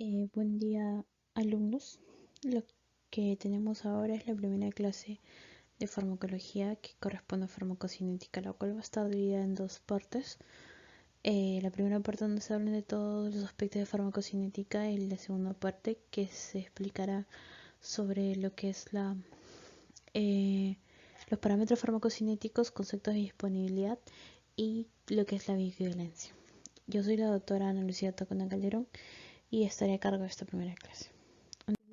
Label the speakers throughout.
Speaker 1: Buen día, alumnos. Lo que tenemos ahora es la primera clase de farmacología que corresponde a farmacocinética, la cual va a estar dividida en dos partes. La primera parte donde se hablan de todos los aspectos de farmacocinética y la segunda parte que se explicará sobre lo que es eh, los parámetros farmacocinéticos, conceptos de disponibilidad y lo que es la bioequivalencia. Yo soy la doctora Ana Lucía Tocona Calderón y estaré a cargo de esta primera clase.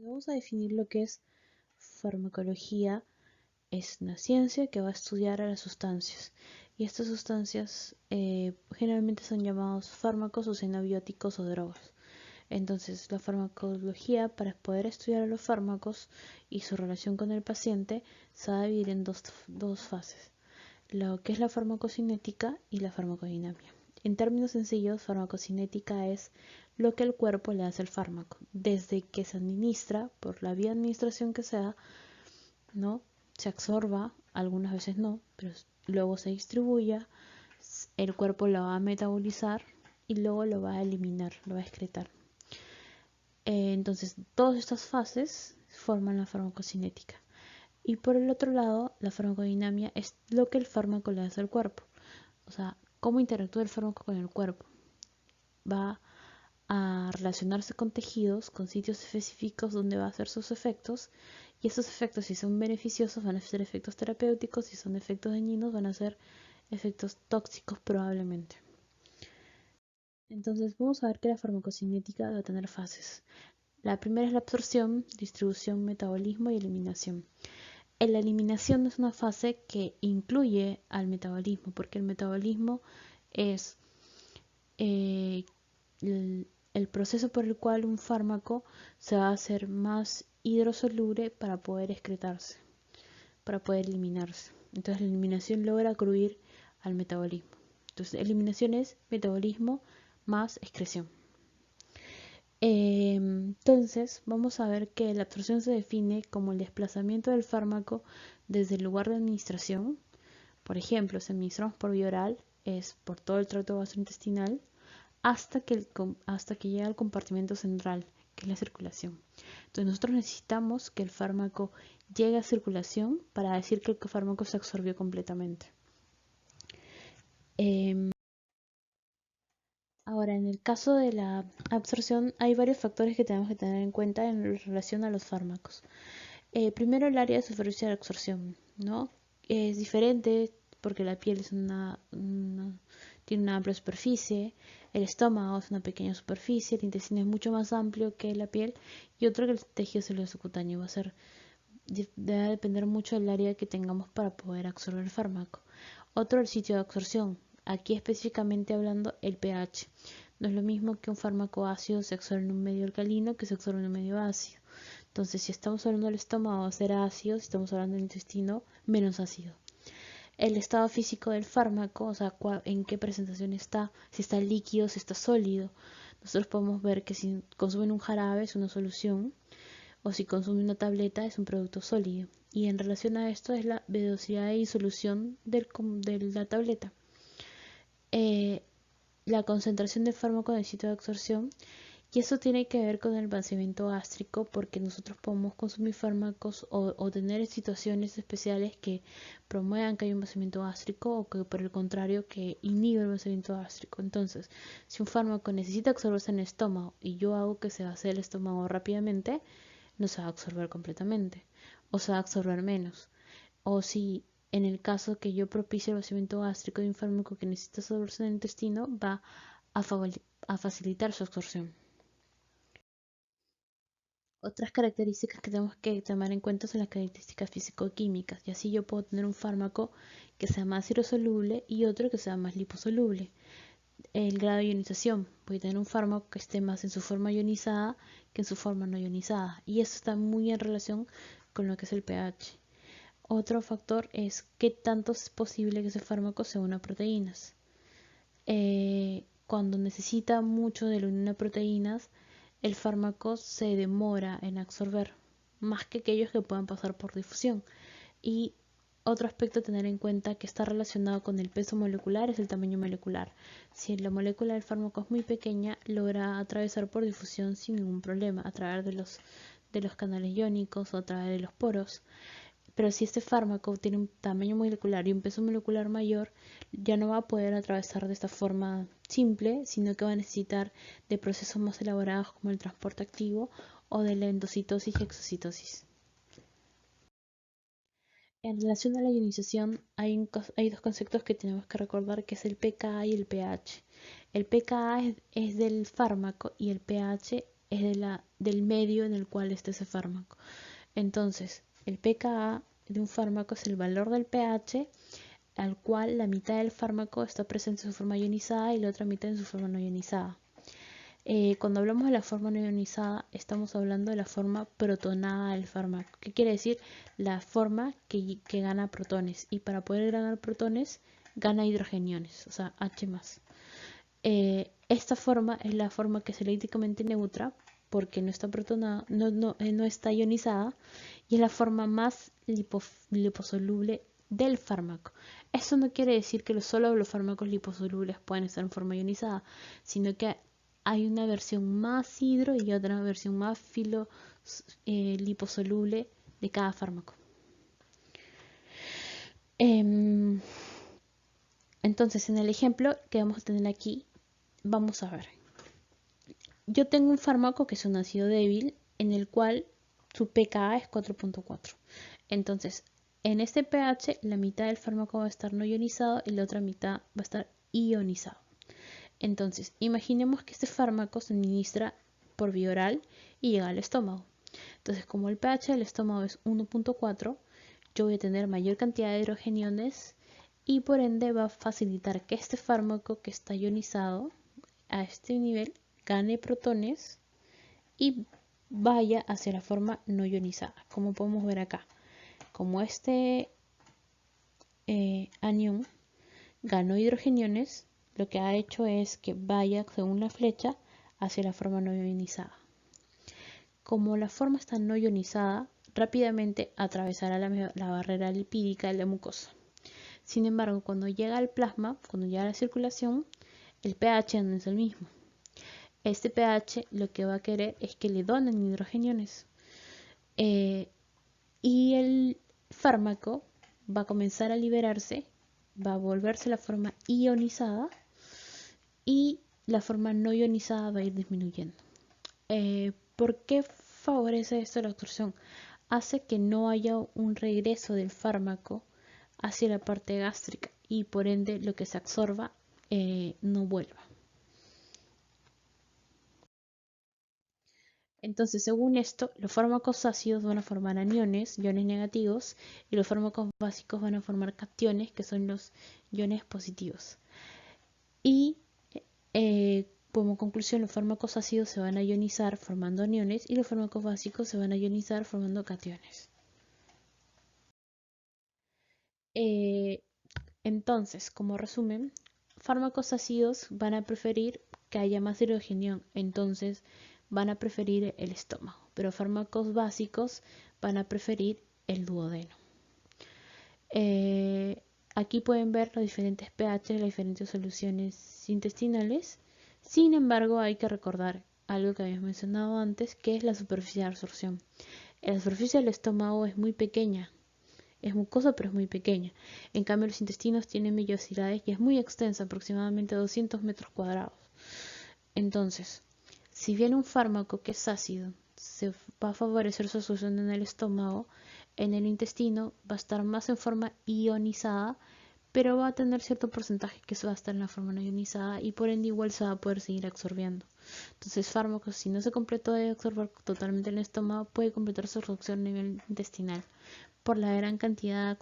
Speaker 1: Vamos a definir lo que es farmacología. Es una ciencia que va a estudiar a las sustancias y estas sustancias generalmente son llamados fármacos o xenobióticos o drogas. Entonces, la farmacología, para poder estudiar a los fármacos y su relación con el paciente, se va a dividir en dos fases, lo que es la farmacocinética y la farmacodinámica. En términos sencillos, farmacocinética es lo que el cuerpo le hace al fármaco, desde que se administra, por la vía de administración que sea, ¿no? Se absorba, algunas veces no, pero luego se distribuya, el cuerpo lo va a metabolizar y luego lo va a eliminar, lo va a excretar. Entonces, todas estas fases forman la farmacocinética. Y por el otro lado, la farmacodinamia es lo que el fármaco le hace al cuerpo. O sea, cómo interactúa el fármaco con el cuerpo. Va a relacionarse con tejidos, con sitios específicos donde va a hacer sus efectos. Y esos efectos, si son beneficiosos, van a ser efectos terapéuticos. Si son efectos dañinos, van a ser efectos tóxicos probablemente. Entonces, vamos a ver que la farmacocinética va a tener fases. La primera es la absorción, distribución, metabolismo y eliminación. La eliminación es una fase que incluye al metabolismo, porque el metabolismo es eh, el proceso por el cual un fármaco se va a hacer más hidrosoluble para poder excretarse, para poder eliminarse. Entonces la eliminación logra accruir al metabolismo. Entonces eliminación es metabolismo más excreción. Entonces vamos a ver que la absorción se define como el desplazamiento del fármaco desde el lugar de administración. Por ejemplo, si administramos por vía oral, es por todo el tracto gastrointestinal hasta que llega al compartimento central, que es la circulación. Entonces nosotros necesitamos que el fármaco llegue a circulación para decir que el fármaco se absorbió completamente. Ahora, en el caso de la absorción, hay varios factores que tenemos que tener en cuenta en relación a los fármacos. Primero, el área de superficie de absorción, ¿no? Es diferente porque la piel tiene una amplia superficie, el estómago es una pequeña superficie, el intestino es mucho más amplio que la piel y otro que el tejido celular subcutáneo debe depender mucho del área que tengamos para poder absorber el fármaco. Otro, el sitio de absorción. Aquí específicamente hablando el pH. No es lo mismo que un fármaco ácido se absorbe en un medio alcalino que se absorbe en un medio ácido. Entonces, si estamos hablando del estómago, va a ser ácido, si estamos hablando del intestino, menos ácido. El estado físico del fármaco, o sea, en qué presentación está, si está líquido, si está sólido. Nosotros podemos ver que si consumen un jarabe es una solución, o si consume una tableta es un producto sólido. Y en relación a esto es la velocidad de disolución de la tableta. Eh, la concentración de fármaco en el sitio de absorción, y eso tiene que ver con el vaciamiento gástrico porque nosotros podemos consumir fármacos o tener situaciones especiales que promuevan que haya un vaciamiento gástrico o que por el contrario que inhibe el vaciamiento gástrico. Entonces, si un fármaco necesita absorberse en el estómago y yo hago que se vacíe el estómago rápidamente, no se va a absorber completamente o se va a absorber menos. O si en el caso que yo propicie el vaciamiento gástrico de un fármaco que necesita absorberse en el intestino, va a facilitar su absorción. Otras características que tenemos que tomar en cuenta son las características físico-químicas, y así yo puedo tener un fármaco que sea más hidrosoluble y otro que sea más liposoluble. El grado de ionización, voy a tener un fármaco que esté más en su forma ionizada que en su forma no ionizada, y eso está muy en relación con lo que es el pH. Otro factor es qué tanto es posible que ese fármaco se una a proteínas. Cuando necesita mucho de la unión a proteínas, el fármaco se demora en absorber, más que aquellos que puedan pasar por difusión. Y Otro aspecto a tener en cuenta que está relacionado con el peso molecular es el tamaño molecular. Si la molécula del fármaco es muy pequeña, logra atravesar por difusión sin ningún problema, a través de los canales iónicos o a través de los poros. Pero si este fármaco tiene un tamaño molecular y un peso molecular mayor, ya no va a poder atravesar de esta forma simple, sino que va a necesitar de procesos más elaborados como el transporte activo o de la endocitosis y exocitosis. En relación a la ionización, hay dos conceptos que tenemos que recordar, que es el pKa y el pH. El pKa es del fármaco y el pH es del medio en el cual está ese fármaco. Entonces, el pKa de un fármaco es el valor del pH al cual la mitad del fármaco está presente en su forma ionizada y la otra mitad en su forma no ionizada. Cuando hablamos de la forma no ionizada, estamos hablando de la forma protonada del fármaco. ¿Qué quiere decir? La forma que gana protones. Y para poder ganar protones, gana hidrogeniones, o sea, H+. Esta forma es la forma que es eléctricamente neutra, porque no está protonada, no está ionizada, y es la forma más liposoluble del fármaco. Eso no quiere decir que solo los fármacos liposolubles pueden estar en forma ionizada, sino que hay una versión más hidro y otra versión más liposoluble de cada fármaco. Entonces, en el ejemplo que vamos a tener aquí, vamos a ver. Yo tengo un fármaco que es un ácido débil, en el cual su pKa es 4.4. Entonces, en este pH, la mitad del fármaco va a estar no ionizado y la otra mitad va a estar ionizado. Entonces, imaginemos que este fármaco se administra por vía oral y llega al estómago. Entonces, como el pH del estómago es 1.4, yo voy a tener mayor cantidad de hidrogeniones y por ende va a facilitar que este fármaco que está ionizado a este nivel gane protones y vaya hacia la forma no ionizada, como podemos ver acá. Como este anión ganó hidrogeniones, lo que ha hecho es que vaya según la flecha hacia la forma no ionizada. Como la forma está no ionizada, rápidamente atravesará la barrera lipídica de la mucosa. Sin embargo, cuando llega al plasma, cuando llega a la circulación, el pH no es el mismo. Este pH lo que va a querer es que le donen hidrogeniones. Y el fármaco va a comenzar a liberarse, va a volverse la forma ionizada y la forma no ionizada va a ir disminuyendo. ¿Por qué favorece esto la absorción? Hace que no haya un regreso del fármaco hacia la parte gástrica y por ende lo que se absorba no vuelva. Entonces, según esto, los fármacos ácidos van a formar aniones, iones negativos, y los fármacos básicos van a formar cationes, que son los iones positivos. Y como conclusión, los fármacos ácidos se van a ionizar formando aniones y los fármacos básicos se van a ionizar formando cationes. Eh, entonces, como resumen, fármacos ácidos van a preferir que haya más hidrogenión, entonces van a preferir el estómago, pero fármacos básicos van a preferir el duodeno. Aquí pueden ver los diferentes pH, las diferentes soluciones intestinales. Sin embargo, hay que recordar algo que habíamos mencionado antes, que es la superficie de absorción. La superficie del estómago es muy pequeña, es mucosa pero es muy pequeña. En cambio, los intestinos tienen vellosidades y es muy extensa, aproximadamente 200 metros cuadrados. Entonces, si bien un fármaco que es ácido se va a favorecer su absorción en el estómago, en el intestino va a estar más en forma ionizada, pero va a tener cierto porcentaje que va a estar en la forma no ionizada y por ende igual se va a poder seguir absorbiendo. Entonces, fármacos, si no se completó de absorber totalmente en el estómago, puede completar su absorción a nivel intestinal por la gran cantidad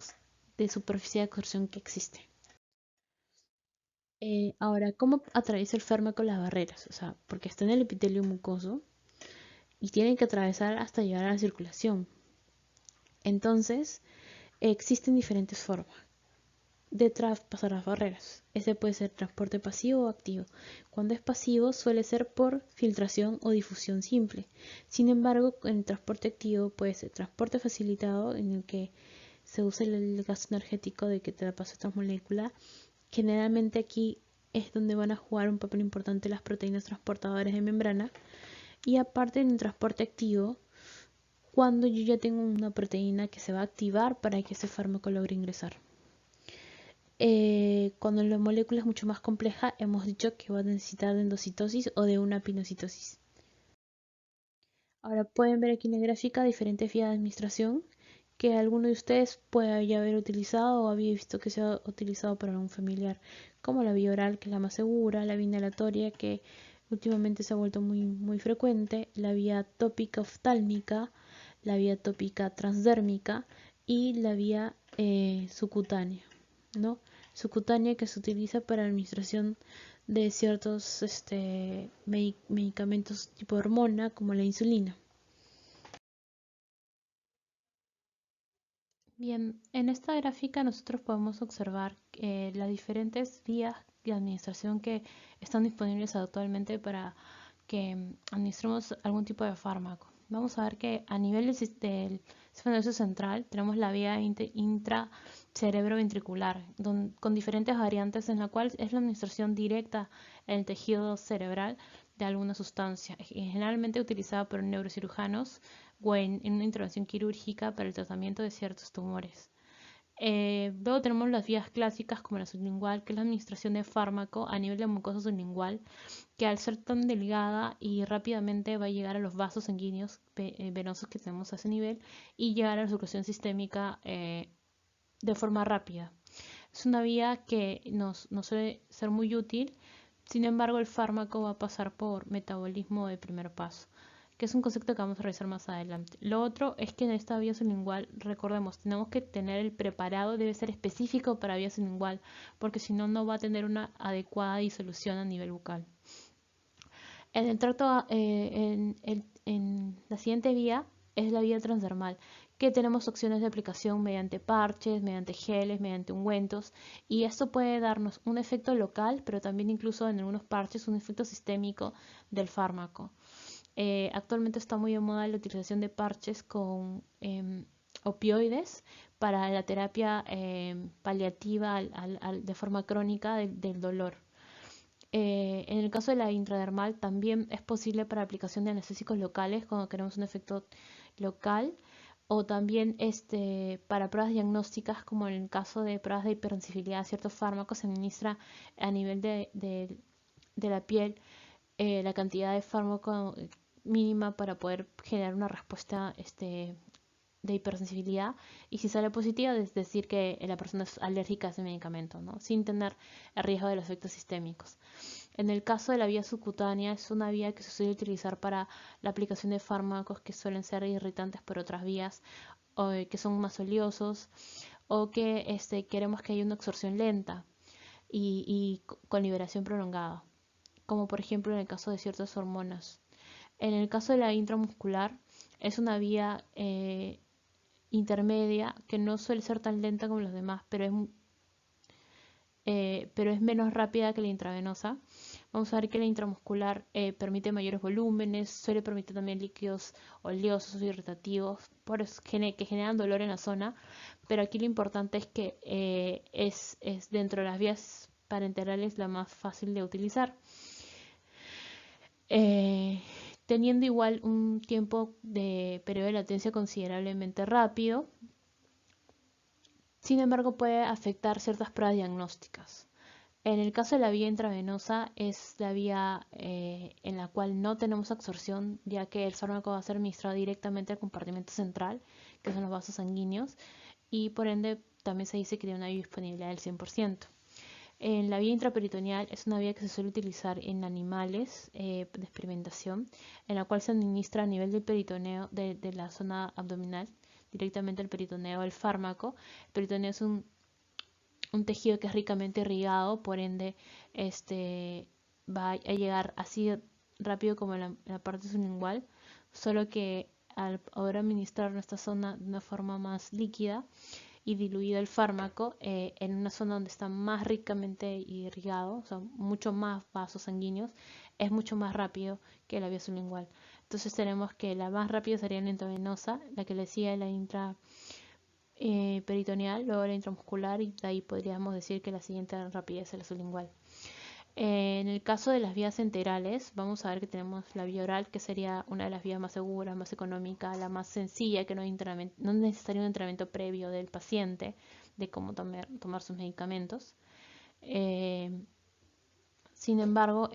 Speaker 1: de superficie de absorción que existe. Ahora, ¿cómo atraviesa el fármaco las barreras? O sea, porque está en el epitelio mucoso y tiene que atravesar hasta llegar a la circulación. Entonces, existen diferentes formas de traspasar las barreras. Este puede ser transporte pasivo o activo. Cuando es pasivo suele ser por filtración o difusión simple. Sin embargo, en el transporte activo puede ser transporte facilitado en el que se usa el gasto energético de que te pasa esta molécula. Generalmente aquí es donde van a jugar un papel importante las proteínas transportadoras de membrana. Y aparte en el transporte activo, cuando yo ya tengo una proteína que se va a activar para que ese fármaco logre ingresar. Cuando la molécula es mucho más compleja, hemos dicho que va a necesitar de endocitosis o de una pinocitosis. Ahora pueden ver aquí en la gráfica diferentes vías de administración que alguno de ustedes puede ya haber utilizado o había visto que se ha utilizado para algún familiar, como la vía oral, que es la más segura, la vía inhalatoria, que últimamente se ha vuelto muy frecuente, la vía tópica oftálmica, la vía tópica transdérmica y la vía subcutánea, ¿no? Subcutánea que se utiliza para la administración de ciertos medicamentos tipo hormona como la insulina. Bien, en esta gráfica nosotros podemos observar las diferentes vías de administración que están disponibles actualmente para que administremos algún tipo de fármaco. Vamos a ver que a nivel del sistema nervioso central tenemos la vía intracerebroventricular, con diferentes variantes en la cual es la administración directa en el tejido cerebral de alguna sustancia, generalmente utilizada por neurocirujanos o en una intervención quirúrgica para el tratamiento de ciertos tumores. Luego tenemos las vías clásicas como la sublingual, que es la administración de fármaco a nivel de mucosa sublingual, que al ser tan delgada y rápidamente va a llegar a los vasos sanguíneos venosos que tenemos a ese nivel y llegar a la circulación sistémica de forma rápida. Es una vía que nos suele ser muy útil, sin embargo el fármaco va a pasar por metabolismo de primer paso, que es un concepto que vamos a revisar más adelante. Lo otro es que en esta vía sublingual, recordemos, tenemos que tener el preparado, debe ser específico para vía sublingual, porque si no, no va a tener una adecuada disolución a nivel bucal. En el tracto, en la siguiente vía es la vía transdermal, que tenemos opciones de aplicación mediante parches, mediante geles, mediante ungüentos, y esto puede darnos un efecto local, pero también incluso en algunos parches un efecto sistémico del fármaco. Actualmente está muy de moda la utilización de parches con opioides para la terapia paliativa de forma crónica del dolor. En el caso de la intradermal también es posible para aplicación de anestésicos locales cuando queremos un efecto local, o también para pruebas diagnósticas como en el caso de pruebas de hipersensibilidad a ciertos fármacos se administra a nivel de la piel la cantidad de fármaco mínima para poder generar una respuesta de hipersensibilidad, y si sale positiva es decir que la persona es alérgica a ese medicamento, ¿no? Sin tener el riesgo de los efectos sistémicos. En el caso de la vía subcutánea es una vía que se suele utilizar para la aplicación de fármacos que suelen ser irritantes por otras vías o que son más oleosos o que queremos que haya una absorción lenta y con liberación prolongada, como por ejemplo en el caso de ciertas hormonas. En el caso de la intramuscular es una vía intermedia que no suele ser tan lenta como los demás, pero es menos rápida que la intravenosa. Vamos a ver que la intramuscular permite mayores volúmenes, suele permitir también líquidos oleosos o irritativos, por eso que generan dolor en la zona, pero aquí lo importante es que es dentro de las vías parenterales la más fácil de utilizar. Teniendo igual un tiempo de periodo de latencia considerablemente rápido, sin embargo puede afectar ciertas pruebas diagnósticas. En el caso de la vía intravenosa es la vía en la cual no tenemos absorción, ya que el fármaco va a ser administrado directamente al compartimento central, que son los vasos sanguíneos, y por ende también se dice que tiene una biodisponibilidad del 100%. En la vía intraperitoneal es una vía que se suele utilizar en animales de experimentación, en la cual se administra a nivel del peritoneo, de la zona abdominal, directamente al peritoneo del fármaco. El peritoneo es un tejido que es ricamente irrigado, por ende va a llegar así rápido como la parte sublingual, solo que al poder administrar nuestra zona de una forma más líquida y diluido el fármaco en una zona donde está más ricamente irrigado, o sea, mucho más vasos sanguíneos, es mucho más rápido que la vía sublingual. Entonces tenemos que la más rápida sería la intravenosa, la que le sigue la peritoneal, luego la intramuscular y de ahí podríamos decir que la siguiente rapidez es la sublingual. En el caso de las vías enterales, vamos a ver que tenemos la vía oral, que sería una de las vías más seguras, más económica, la más sencilla, que no es necesario un entrenamiento previo del paciente de cómo tomar sus medicamentos. Eh, Sin embargo,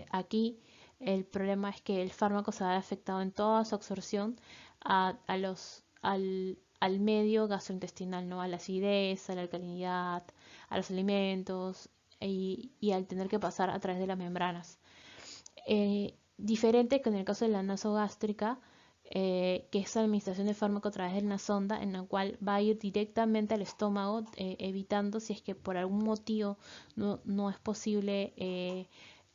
Speaker 1: aquí el problema es que el fármaco se va a ver afectado en toda su absorción al medio gastrointestinal, ¿no? A la acidez, a la alcalinidad, a los alimentos y al tener que pasar a través de las membranas. Diferente que en el caso de la nasogástrica, que es la administración de fármaco a través de una sonda en la cual va a ir directamente al estómago, evitando si es que por algún motivo no es posible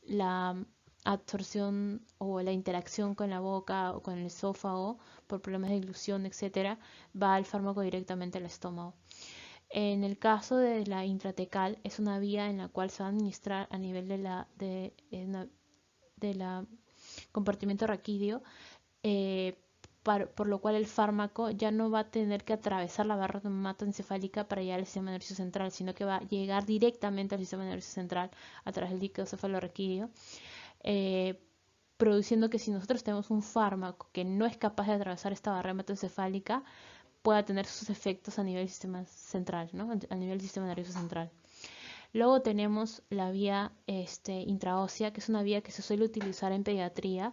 Speaker 1: la absorción o la interacción con la boca o con el esófago por problemas de dilución, etcétera, va el fármaco directamente al estómago. En el caso de la intratecal, es una vía en la cual se va a administrar a nivel de la compartimento raquídeo, eh, por lo cual el fármaco ya no va a tener que atravesar la barra hematoencefálica para llegar al sistema nervioso central, sino que va a llegar directamente al sistema nervioso central a través del líquido cefalorraquídeo, eh, produciendo que si nosotros tenemos un fármaco que no es capaz de atravesar esta barra hematoencefálica, pueda tener sus efectos a nivel del sistema central, ¿no? A nivel del sistema nervioso central. Luego tenemos la vía intraósea, que es una vía que se suele utilizar en pediatría,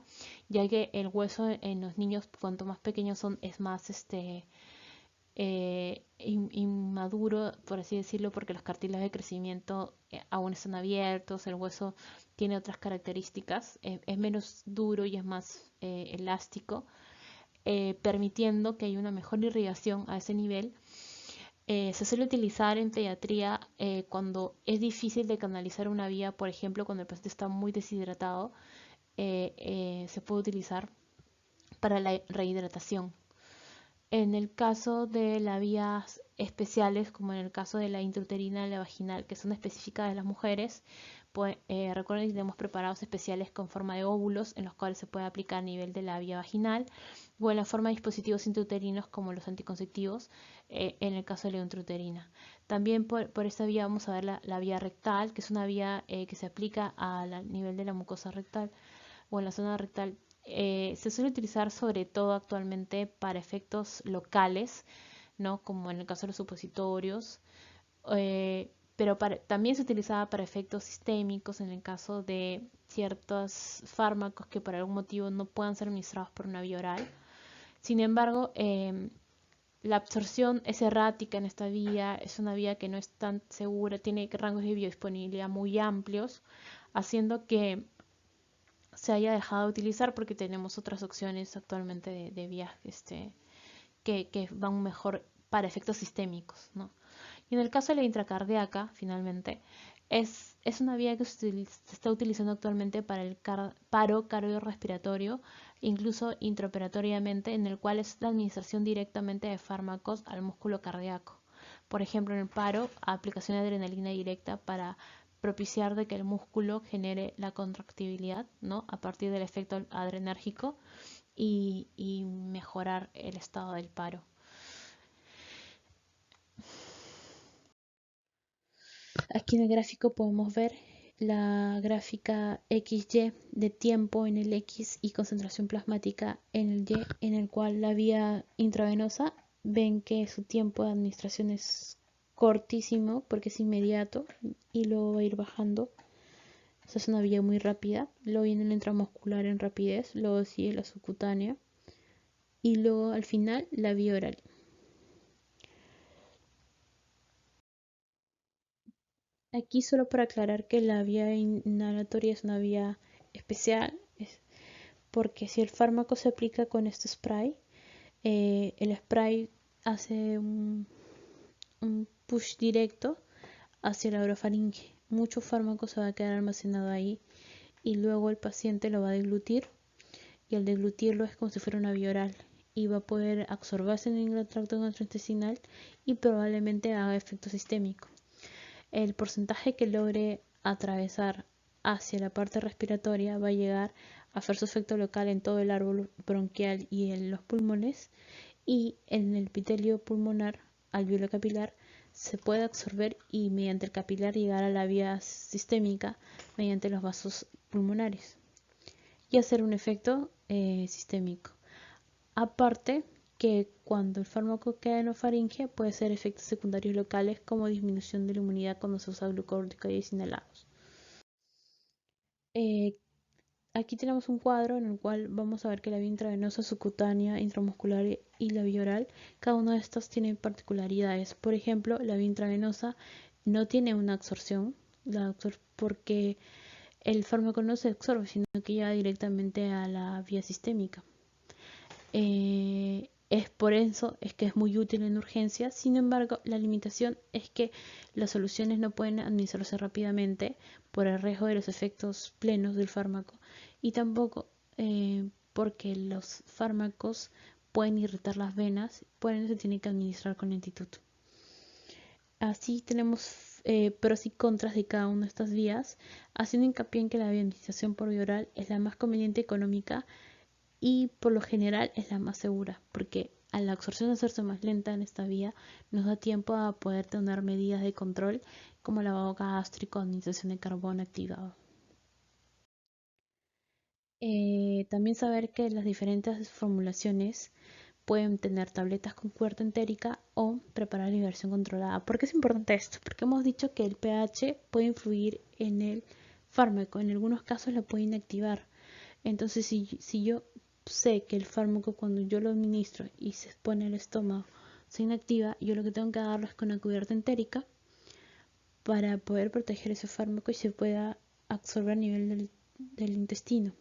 Speaker 1: ya que el hueso en los niños, cuanto más pequeños son, es más inmaduro, por así decirlo, porque los cartílagos de crecimiento aún están abiertos, el hueso tiene otras características, es menos duro y es más elástico, permitiendo que haya una mejor irrigación a ese nivel. Se suele utilizar en pediatría cuando es difícil de canalizar una vía, por ejemplo, cuando el paciente está muy deshidratado, se puede utilizar para la rehidratación. En el caso de las vías especiales, como en el caso de la intrauterina y la vaginal, que son específicas de las mujeres, pues, recuerden que tenemos preparados especiales con forma de óvulos en los cuales se puede aplicar a nivel de la vía vaginal o en la forma de dispositivos intrauterinos como los anticonceptivos en el caso de la intrauterina. También por esta vía vamos a ver la vía rectal, que es una vía que se aplica al nivel de la mucosa rectal o en la zona rectal. Se suele utilizar sobre todo actualmente para efectos locales, ¿no? Como en el caso de los supositorios, pero también se utilizaba para efectos sistémicos en el caso de ciertos fármacos que por algún motivo no puedan ser administrados por una vía oral. Sin embargo, la absorción es errática en esta vía, es una vía que no es tan segura, tiene rangos de biodisponibilidad muy amplios, haciendo que se haya dejado de utilizar porque tenemos otras opciones actualmente de vías que van mejor para efectos sistémicos, ¿no? Y en el caso de la intracardíaca, finalmente, es una vía que se está utilizando actualmente para el paro cardiorrespiratorio, incluso intraoperatoriamente, en el cual es la administración directamente de fármacos al músculo cardíaco. Por ejemplo, en el paro, aplicación de adrenalina directa para propiciar de que el músculo genere la contractibilidad, ¿no? A partir del efecto adrenérgico y mejorar el estado del paro. Aquí en el gráfico podemos ver la gráfica XY de tiempo en el X y concentración plasmática en el Y, en el cual la vía intravenosa ven que su tiempo de administración es cortísimo porque es inmediato y luego va a ir bajando. Esa es una vía muy rápida. Luego viene la intramuscular en rapidez, luego sigue la subcutánea y luego al final la vía oral. Aquí solo para aclarar que la vía inhalatoria es una vía especial, porque si el fármaco se aplica con este spray, el spray hace un push directo hacia la orofaringe. Mucho fármaco se va a quedar almacenado ahí y luego el paciente lo va a deglutir y al deglutirlo es como si fuera una vía oral y va a poder absorberse en el tracto gastrointestinal y probablemente haga efecto sistémico. El porcentaje que logre atravesar hacia la parte respiratoria va a llegar a hacer su efecto local en todo el árbol bronquial y en los pulmones y en el epitelio pulmonar alveolo capilar, se puede absorber y mediante el capilar llegar a la vía sistémica mediante los vasos pulmonares y hacer un efecto sistémico. Aparte que cuando el fármaco queda en la faringe puede ser efectos secundarios locales como disminución de la inmunidad cuando se usa glucocorticoides inhalados. Eh, Aquí tenemos un cuadro en el cual vamos a ver que la vía intravenosa, subcutánea, intramuscular y la vía oral, cada una de estas tiene particularidades. Por ejemplo, la vía intravenosa no tiene una absorción, porque el fármaco no se absorbe, sino que llega directamente a la vía sistémica. Es por eso es que es muy útil en urgencias. Sin embargo, la limitación es que las soluciones no pueden administrarse rápidamente por el riesgo de los efectos plenos del fármaco y tampoco porque los fármacos pueden irritar las venas, por eso se tiene que administrar con lentitud. Así tenemos pros y contras de cada una de estas vías, haciendo hincapié en que la administración por vía oral es la más conveniente y económica y por lo general es la más segura, porque a la absorción de hacerse más lenta en esta vía nos da tiempo a poder tener medidas de control como lavado gástrico o administración de carbón activado. También saber que las diferentes formulaciones pueden tener tabletas con cubierta entérica o preparar la inversión controlada. ¿Por qué es importante esto? Porque hemos dicho que el pH puede influir en el fármaco, en algunos casos lo puede inactivar. Entonces, si yo sé que el fármaco cuando yo lo administro y se expone al estómago se inactiva, yo lo que tengo que darlo es con una cubierta entérica para poder proteger ese fármaco y se pueda absorber a nivel del intestino.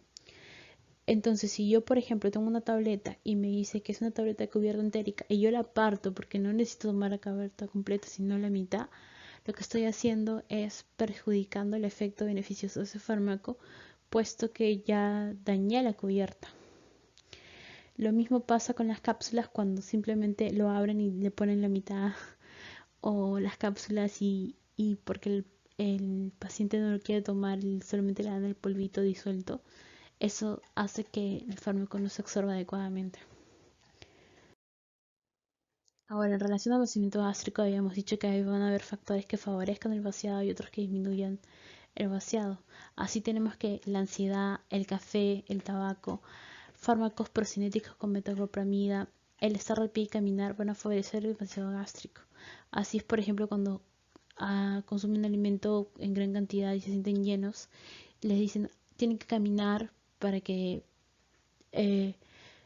Speaker 1: Entonces, si yo, por ejemplo, tengo una tableta y me dice que es una tableta de cubierta entérica y yo la parto porque no necesito tomar la tableta completa, sino la mitad, lo que estoy haciendo es perjudicando el efecto beneficioso de ese fármaco, puesto que ya dañé la cubierta. Lo mismo pasa con las cápsulas cuando simplemente lo abren y le ponen la mitad o las cápsulas y porque el paciente no lo quiere tomar y solamente le dan el polvito disuelto. Eso hace que el fármaco no se absorba adecuadamente. Ahora, en relación al vaciamiento gástrico, habíamos dicho que ahí van a haber factores que favorezcan el vaciado y otros que disminuyan el vaciado. Así tenemos que la ansiedad, el café, el tabaco, fármacos procinéticos con metoclopramida, el estar de pie y caminar van a favorecer el vaciado gástrico. Así es, por ejemplo, cuando consumen alimento en gran cantidad y se sienten llenos, les dicen tienen que caminar para que eh,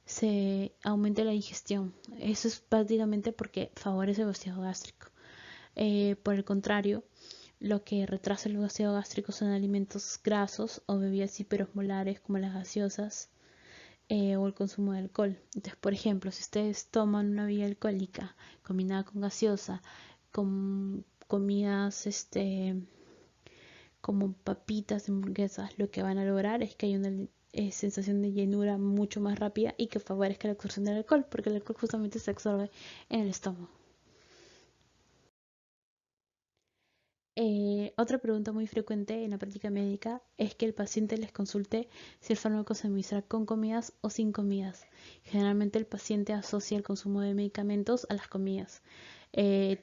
Speaker 1: se aumente la digestión. Eso es prácticamente porque favorece el vaciado gástrico. Por el contrario, lo que retrasa el vaciado gástrico son alimentos grasos o bebidas hiperosmolares como las gaseosas o el consumo de alcohol. Entonces, por ejemplo, si ustedes toman una bebida alcohólica combinada con gaseosa, con comidas como papitas, hamburguesas, lo que van a lograr es que haya una sensación de llenura mucho más rápida y que favorezca la absorción del alcohol, porque el alcohol justamente se absorbe en el estómago. Otra pregunta muy frecuente en la práctica médica es que el paciente les consulte si el fármaco se administra con comidas o sin comidas. Generalmente el paciente asocia el consumo de medicamentos a las comidas.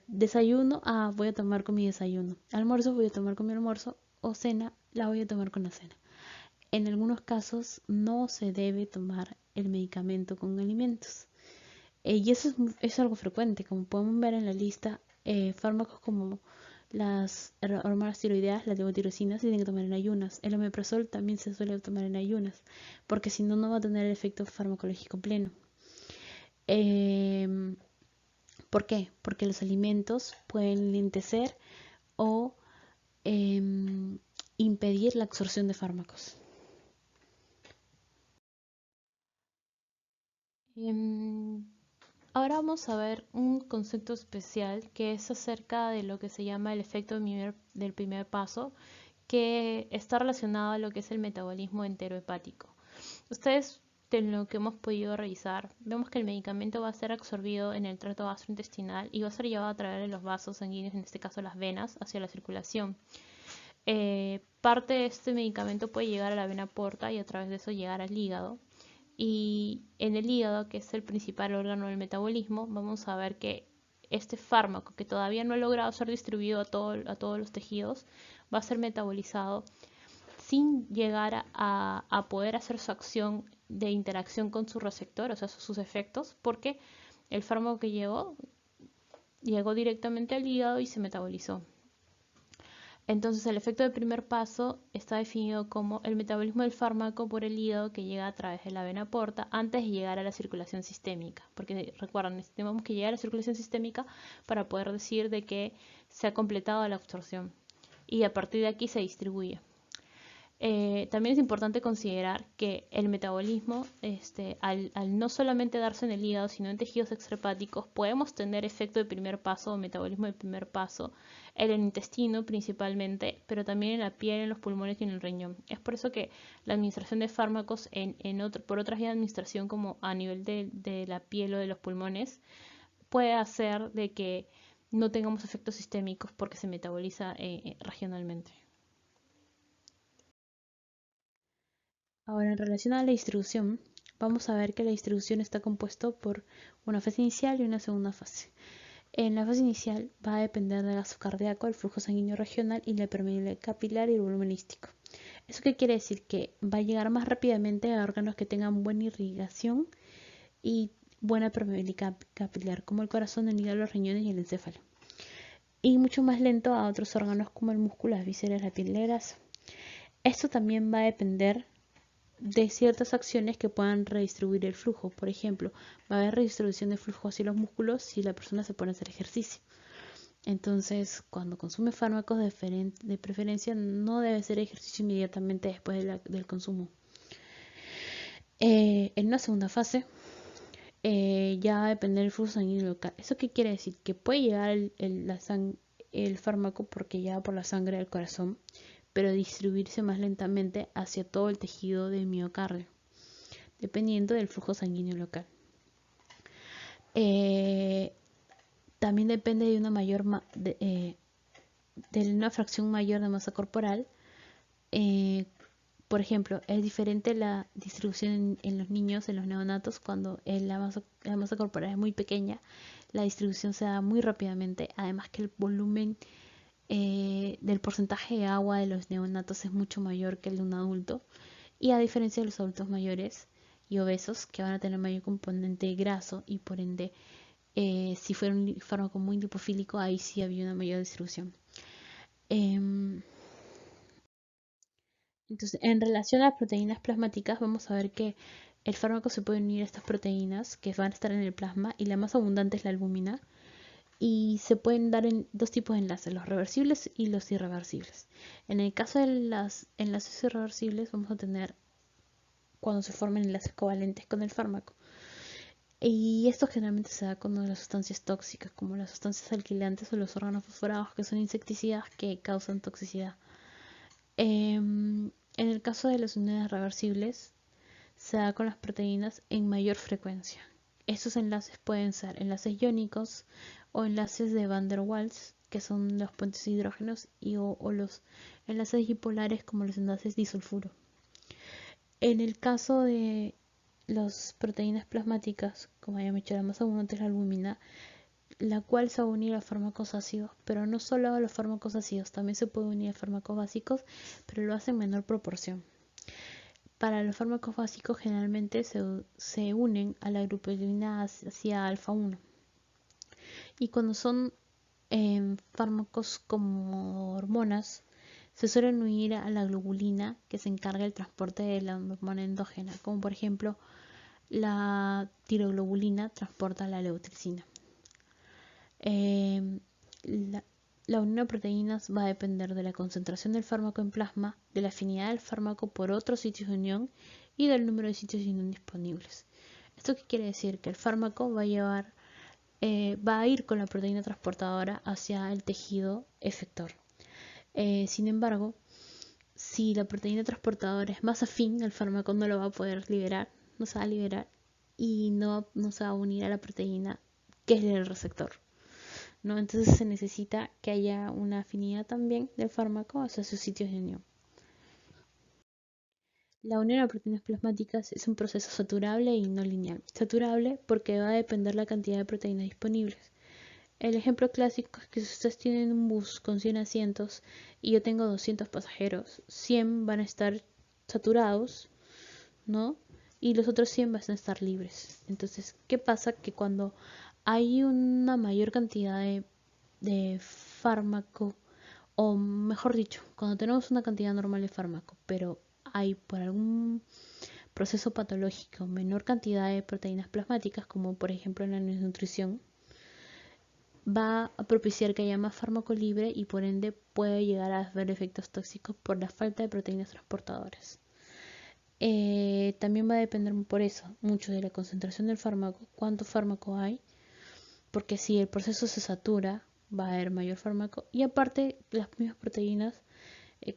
Speaker 1: Desayuno, voy a tomar con mi desayuno. Almuerzo, voy a tomar con mi almuerzo. O cena, la voy a tomar con la cena. En algunos casos no se debe tomar el medicamento con alimentos. Y eso es algo frecuente, como podemos ver en la lista, fármacos como las hormonas tiroideas, las levotiroxinas, se tienen que tomar en ayunas. El omeprazol también se suele tomar en ayunas, porque si no, no va a tener el efecto farmacológico pleno. Eh, ¿Por qué? Porque los alimentos pueden lentecer o eh, impedir la absorción de fármacos. Em, Ahora vamos a ver un concepto especial que es acerca de lo que se llama el efecto del primer paso, que está relacionado a lo que es el metabolismo enterohepático. Ustedes, de lo que hemos podido revisar, vemos que el medicamento va a ser absorbido en el tracto gastrointestinal y va a ser llevado a través de los vasos sanguíneos, en este caso las venas, hacia la circulación. Parte de este medicamento puede llegar a la vena porta y a través de eso llegar al hígado. Y en el hígado, que es el principal órgano del metabolismo, vamos a ver que este fármaco, que todavía no ha logrado ser distribuido a todos los tejidos, va a ser metabolizado sin llegar a poder hacer su acción de interacción con su receptor, o sea, sus efectos, porque el fármaco que llegó directamente al hígado y se metabolizó. Entonces, el efecto del primer paso está definido como el metabolismo del fármaco por el hígado que llega a través de la vena porta antes de llegar a la circulación sistémica. Porque recuerden, necesitamos que llegue a la circulación sistémica para poder decir de que se ha completado la absorción. Y a partir de aquí se distribuye. También es importante considerar que el metabolismo, al no solamente darse en el hígado, sino en tejidos extrahepáticos, podemos tener efecto de primer paso o metabolismo de primer paso en el intestino principalmente, pero también en la piel, en los pulmones y en el riñón. Es por eso que la administración de fármacos por otras vías de administración, como a nivel de la piel o de los pulmones, puede hacer de que no tengamos efectos sistémicos porque se metaboliza regionalmente. Ahora, en relación a la distribución, vamos a ver que la distribución está compuesta por una fase inicial y una segunda fase. En la fase inicial va a depender del gasto cardíaco, el flujo sanguíneo regional y la permeabilidad capilar y el volumen hístico. ¿Eso qué quiere decir? Que va a llegar más rápidamente a órganos que tengan buena irrigación y buena permeabilidad capilar, como el corazón, el hígado, los riñones y el encéfalo. Y mucho más lento a otros órganos como el músculo, las vísceras, la piel y el grasa. Esto también va a depender de ciertas acciones que puedan redistribuir el flujo. Por ejemplo, va a haber redistribución de flujo hacia los músculos si la persona se pone a hacer ejercicio. Entonces, cuando consume fármacos de preferencia, no debe hacer ejercicio inmediatamente después del consumo. En una segunda fase, ya va a depender del flujo sanguíneo local. ¿Eso qué quiere decir? Que puede llegar el fármaco porque ya va por la sangre del corazón, pero distribuirse más lentamente hacia todo el tejido del miocardio, dependiendo del flujo sanguíneo local. También depende de una fracción mayor de masa corporal. Por ejemplo, es diferente la distribución en los niños, en los neonatos, cuando la masa corporal es muy pequeña, la distribución se da muy rápidamente, además que el volumen del porcentaje de agua de los neonatos es mucho mayor que el de un adulto, y a diferencia de los adultos mayores y obesos, que van a tener mayor componente graso y por ende, si fuera un fármaco muy lipofílico, ahí sí había una mayor distribución. Entonces, en relación a las proteínas plasmáticas, vamos a ver que el fármaco se puede unir a estas proteínas que van a estar en el plasma y la más abundante es la albúmina y se pueden dar en dos tipos de enlaces, los reversibles y los irreversibles. En el caso de los enlaces irreversibles vamos a tener cuando se formen enlaces covalentes con el fármaco. Y esto generalmente se da con las sustancias tóxicas, como las sustancias alquilantes o los órganos fosforados, que son insecticidas que causan toxicidad. En el caso de las unidades reversibles, se da con las proteínas en mayor frecuencia. Estos enlaces pueden ser enlaces iónicos o enlaces de Van der Waals, que son los puentes de hidrógenos, o los enlaces dipolares como los enlaces disulfuro. En el caso de las proteínas plasmáticas, como ya me he dicho, la más abundante es la albúmina, la cual se va a unir a fármacos ácidos, pero no solo a los fármacos ácidos, también se puede unir a fármacos básicos, pero lo hace en menor proporción. Para los fármacos básicos generalmente se unen a la globulina hacia alfa 1. Y cuando son fármacos como hormonas, se suelen unir a la globulina que se encarga del transporte de la hormona endógena, como por ejemplo la tiroglobulina transporta la leucirina. La unión de proteínas va a depender de la concentración del fármaco en plasma, de la afinidad del fármaco por otros sitios de unión y del número de sitios de unión disponibles. ¿Esto qué quiere decir? Que el fármaco va a ir con la proteína transportadora hacia el tejido efector. Sin embargo, si la proteína transportadora es más afín, el fármaco no lo va a poder liberar, no se va a liberar y no se va a unir a la proteína que es el receptor, ¿no? Entonces se necesita que haya una afinidad también del fármaco hacia sus sitios de unión. La unión a proteínas plasmáticas es un proceso saturable y no lineal. Saturable porque va a depender la cantidad de proteínas disponibles. El ejemplo clásico es que si ustedes tienen un bus con 100 asientos y yo tengo 200 pasajeros, 100 van a estar saturados, ¿no? Y los otros 100 van a estar libres. Entonces, ¿qué pasa? Que cuando hay una mayor cantidad de fármaco, o mejor dicho, cuando tenemos una cantidad normal de fármaco, pero hay por algún proceso patológico menor cantidad de proteínas plasmáticas, como por ejemplo en la desnutrición, va a propiciar que haya más fármaco libre y por ende puede llegar a haber efectos tóxicos por la falta de proteínas transportadoras. También va a depender por eso mucho de la concentración del fármaco, cuánto fármaco hay, porque si el proceso se satura, va a haber mayor fármaco y aparte las mismas proteínas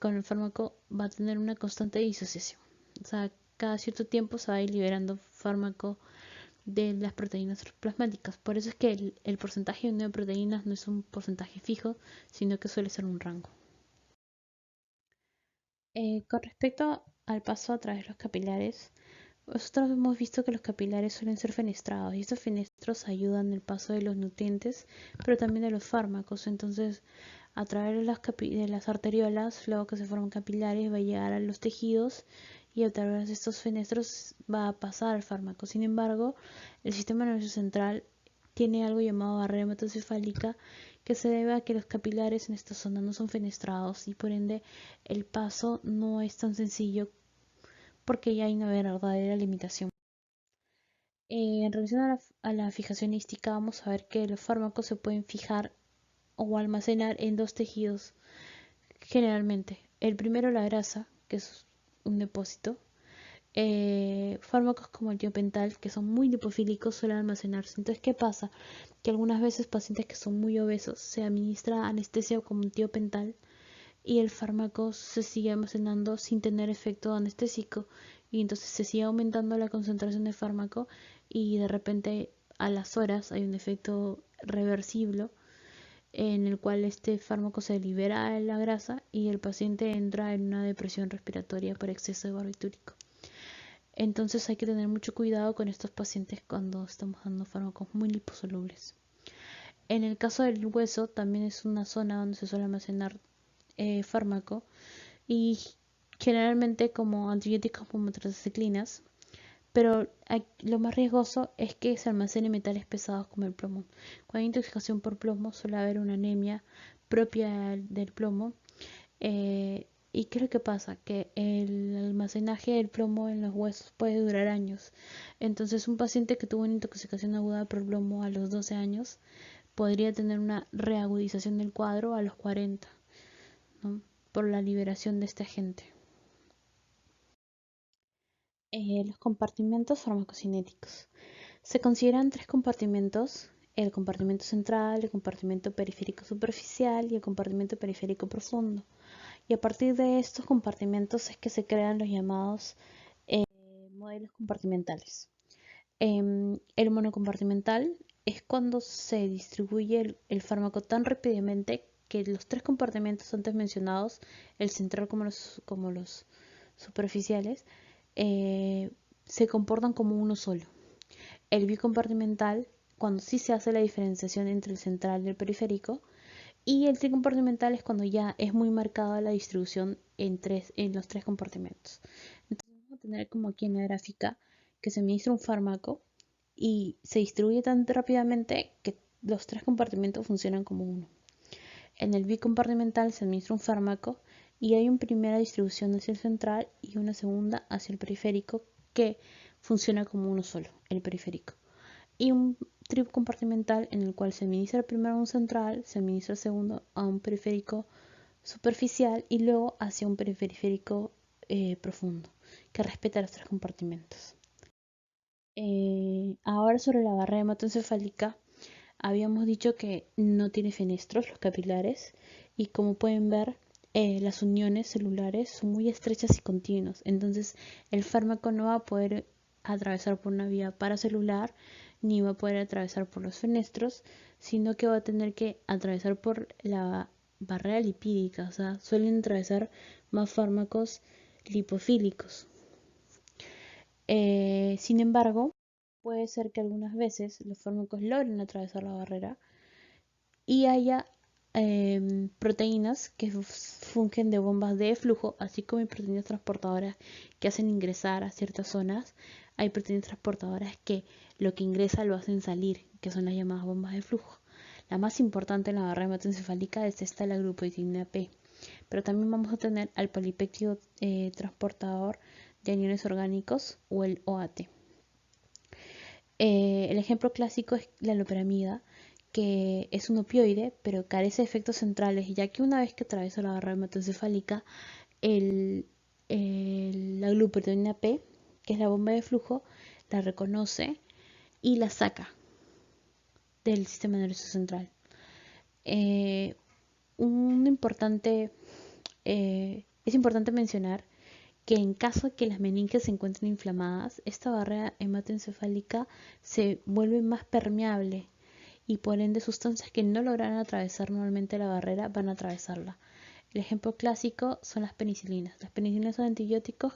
Speaker 1: con el fármaco va a tener una constante disociación. O sea, cada cierto tiempo se va a ir liberando fármaco de las proteínas plasmáticas. Por eso es que el porcentaje de proteínas no es un porcentaje fijo, sino que suele ser un rango. Con respecto al paso a través de los capilares, nosotros hemos visto que los capilares suelen ser fenestrados y estos fenestros ayudan en el paso de los nutrientes, pero también de los fármacos. Entonces, a través de las arteriolas, luego que se forman capilares, va a llegar a los tejidos y a través de estos fenestros va a pasar el fármaco. Sin embargo, el sistema nervioso central tiene algo llamado barrera hematocefálica que se debe a que los capilares en esta zona no son fenestrados y por ende el paso no es tan sencillo porque ya hay una verdadera limitación. En relación a la fijación hística, vamos a ver que los fármacos se pueden fijar o almacenar en dos tejidos generalmente. El primero la grasa, que es un depósito. Fármacos como el tiopental, que son muy lipofílicos, suelen almacenarse. Entonces, ¿qué pasa? Que algunas veces pacientes que son muy obesos se administra anestesia como un tiopental y el fármaco se sigue almacenando sin tener efecto anestésico y entonces se sigue aumentando la concentración de fármaco y de repente a las horas hay un efecto reversible en el cual este fármaco se libera de la grasa y el paciente entra en una depresión respiratoria por exceso de barbitúrico. Entonces hay que tener mucho cuidado con estos pacientes cuando estamos dando fármacos muy liposolubles. En el caso del hueso también es una zona donde se suele almacenar fármaco y generalmente como antibióticos como tetraciclinas, pero lo más riesgoso es que se almacenen metales pesados como el plomo. Cuando hay intoxicación por plomo suele haber una anemia propia del plomo. ¿Y qué es lo que pasa? Que el almacenaje del plomo en los huesos puede durar años. Entonces un paciente que tuvo una intoxicación aguda por plomo a los 12 años podría tener una reagudización del cuadro a los 40, ¿no? Por la liberación de este agente. Los compartimentos farmacocinéticos. Se consideran tres compartimentos: el compartimento central, el compartimento periférico superficial y el compartimento periférico profundo. Y a partir de estos compartimentos es que se crean los llamados modelos compartimentales. El monocompartimental es cuando se distribuye el fármaco tan rápidamente que los tres compartimentos antes mencionados, el central como los superficiales, eh, se comportan como uno solo. El bicompartimental, cuando sí se hace la diferenciación entre el central y el periférico, y el tricompartimental es cuando ya es muy marcada la distribución en los tres compartimentos. Entonces vamos a tener como aquí en la gráfica que se administra un fármaco y se distribuye tan rápidamente que los tres compartimentos funcionan como uno. En el bicompartimental se administra un fármaco y hay una primera distribución hacia el central y una segunda hacia el periférico que funciona como uno solo, el periférico. Y un tricompartimental en el cual se administra primero a un central, se administra segundo a un periférico superficial y luego hacia un periférico profundo, que respeta los tres compartimentos. Ahora sobre la barrera hematoencefálica, habíamos dicho que no tiene fenestros los capilares y como pueden ver, las uniones celulares son muy estrechas y continuas, entonces el fármaco no va a poder atravesar por una vía paracelular ni va a poder atravesar por los fenestros, sino que va a tener que atravesar por la barrera lipídica, o sea, suelen atravesar más fármacos lipofílicos. Sin embargo, puede ser que algunas veces los fármacos logren atravesar la barrera y haya proteínas que fungen de bombas de flujo, así como hay proteínas transportadoras que hacen ingresar a ciertas zonas. Hay proteínas transportadoras que lo que ingresa lo hacen salir, que son las llamadas bombas de flujo. La más importante en la barrera hematoencefálica es esta, la glucosidina P. Pero también vamos a tener al polipéptido transportador de aniones orgánicos, o el OAT. El ejemplo clásico es la loperamida, que es un opioide, pero carece de efectos centrales, ya que una vez que atraviesa la barrera hematoencefálica, la glucoproteína P, que es la bomba de flujo, la reconoce y la saca del sistema nervioso central. Eh, un importante, es importante mencionar que en caso de que las meninges se encuentren inflamadas, esta barrera hematoencefálica se vuelve más permeable y por ende sustancias que no lograrán atravesar normalmente la barrera van a atravesarla. El ejemplo clásico son las penicilinas. Las penicilinas son antibióticos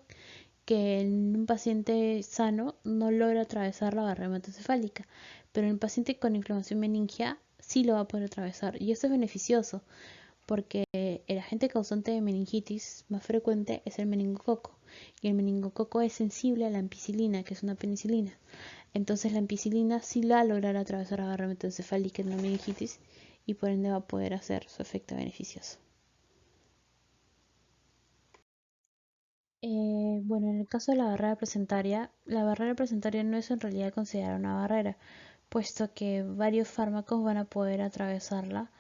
Speaker 1: que en un paciente sano no logra atravesar la barrera hematoencefálica, pero en el paciente con inflamación meningia sí lo va a poder atravesar, y esto es beneficioso porque el agente causante de meningitis más frecuente es el meningococo, y el meningococo es sensible a la ampicilina, que es una penicilina. Entonces la ampicilina sí la va a lograr atravesar la barrera hematoencefálica en la meningitis, y por ende va a poder hacer su efecto beneficioso. Bueno, en el caso de la barrera placentaria no es en realidad considerada una barrera, puesto que varios fármacos van a poder atravesarla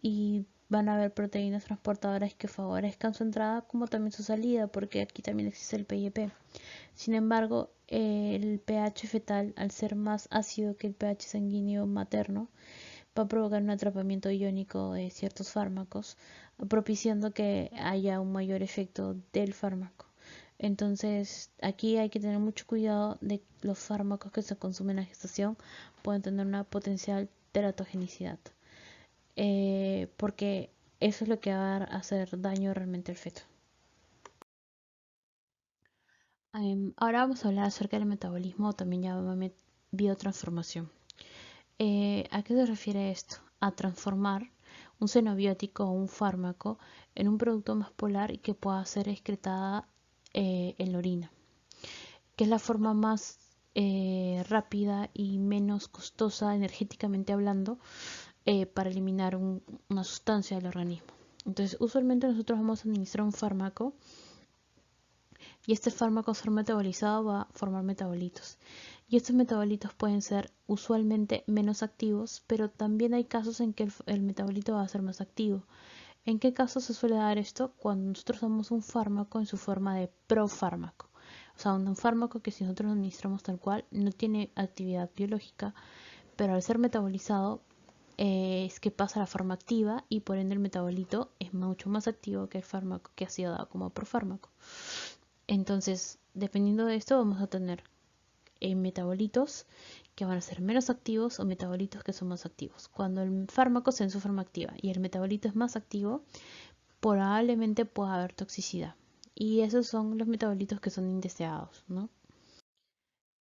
Speaker 1: y van a haber proteínas transportadoras que favorezcan su entrada como también su salida, porque aquí también existe el PIP. Sin embargo, el pH fetal, al ser más ácido que el pH sanguíneo materno, va a provocar un atrapamiento iónico de ciertos fármacos, propiciando que haya un mayor efecto del fármaco. Entonces, aquí hay que tener mucho cuidado de que los fármacos que se consumen en la gestación pueden tener una potencial teratogenicidad, porque eso es lo que va a hacer daño realmente al feto. Ahora vamos a hablar acerca del metabolismo, también llamado biotransformación. ¿A qué se refiere esto? A transformar un xenobiótico o un fármaco en un producto más polar y que pueda ser excretada en la orina, que es la forma más rápida y menos costosa energéticamente hablando para eliminar una sustancia del organismo. Entonces, usualmente nosotros vamos a administrar un fármaco y este fármaco, al ser metabolizado, va a formar metabolitos. Y estos metabolitos pueden ser usualmente menos activos, pero también hay casos en que el metabolito va a ser más activo. ¿En qué caso se suele dar esto? Cuando nosotros damos un fármaco en su forma de profármaco. O sea, un fármaco que si nosotros lo administramos tal cual no tiene actividad biológica, pero al ser metabolizado es que pasa a la forma activa y por ende el metabolito es mucho más activo que el fármaco que ha sido dado como profármaco. Entonces, dependiendo de esto, vamos a tener metabolitos que van a ser menos activos o metabolitos que son más activos. Cuando el fármaco está en su forma activa y el metabolito es más activo, probablemente pueda haber toxicidad. Y esos son los metabolitos que son indeseados, ¿no?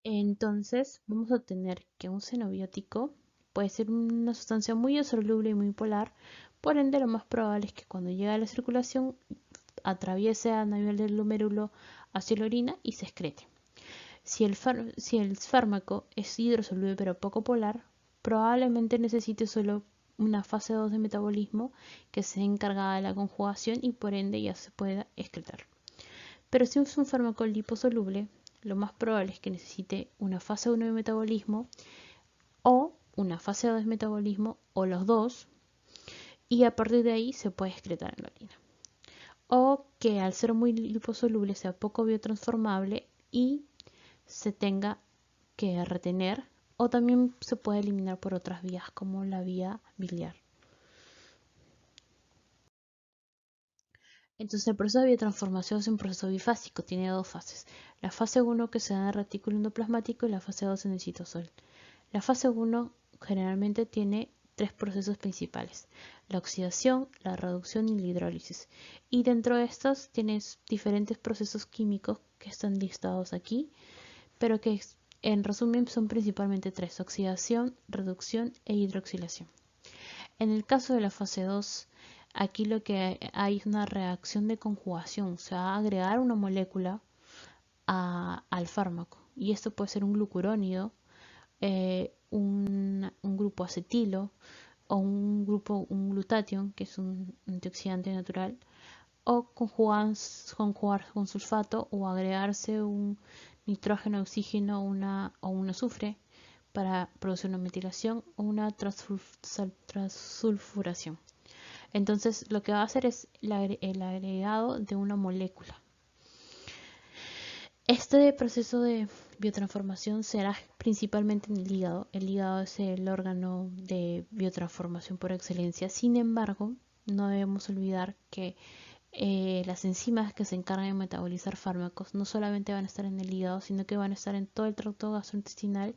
Speaker 1: Entonces, vamos a tener que un xenobiótico puede ser una sustancia muy insoluble y muy polar, por ende lo más probable es que cuando llegue a la circulación atraviese a nivel del glomérulo hacia la orina y se excrete. Si el fármaco es hidrosoluble pero poco polar, probablemente necesite solo una fase 2 de metabolismo que sea encargada de la conjugación y por ende ya se pueda excretar. Pero si es un fármaco liposoluble, lo más probable es que necesite una fase 1 de metabolismo o una fase 2 de metabolismo o los dos, y a partir de ahí se puede excretar en la orina. O que al ser muy liposoluble sea poco biotransformable y se tenga que retener, o también se puede eliminar por otras vías como la vía biliar. Entonces el proceso de biotransformación es un proceso bifásico, tiene dos fases. La fase 1 que se da en el retículo endoplasmático y la fase 2 en el citosol. La fase 1 generalmente tiene tres procesos principales: la oxidación, la reducción y la hidrólisis. Y dentro de estos tienes diferentes procesos químicos que están listados aquí, pero que en resumen son principalmente tres: oxidación, reducción e hidroxilación. En el caso de la fase 2, aquí lo que hay es una reacción de conjugación, o sea, agregar una molécula al fármaco. Y esto puede ser un glucurónido, un grupo acetilo o un glutatión, que es un antioxidante natural, o conjugar con sulfato o agregarse un nitrógeno, oxígeno o un azufre para producir una metilación o una transsulfuración. Entonces lo que va a hacer es el agregado de una molécula. Este proceso de biotransformación será principalmente en el hígado. El hígado es el órgano de biotransformación por excelencia. Sin embargo, no debemos olvidar que las enzimas que se encargan de metabolizar fármacos no solamente van a estar en el hígado, sino que van a estar en todo el tracto gastrointestinal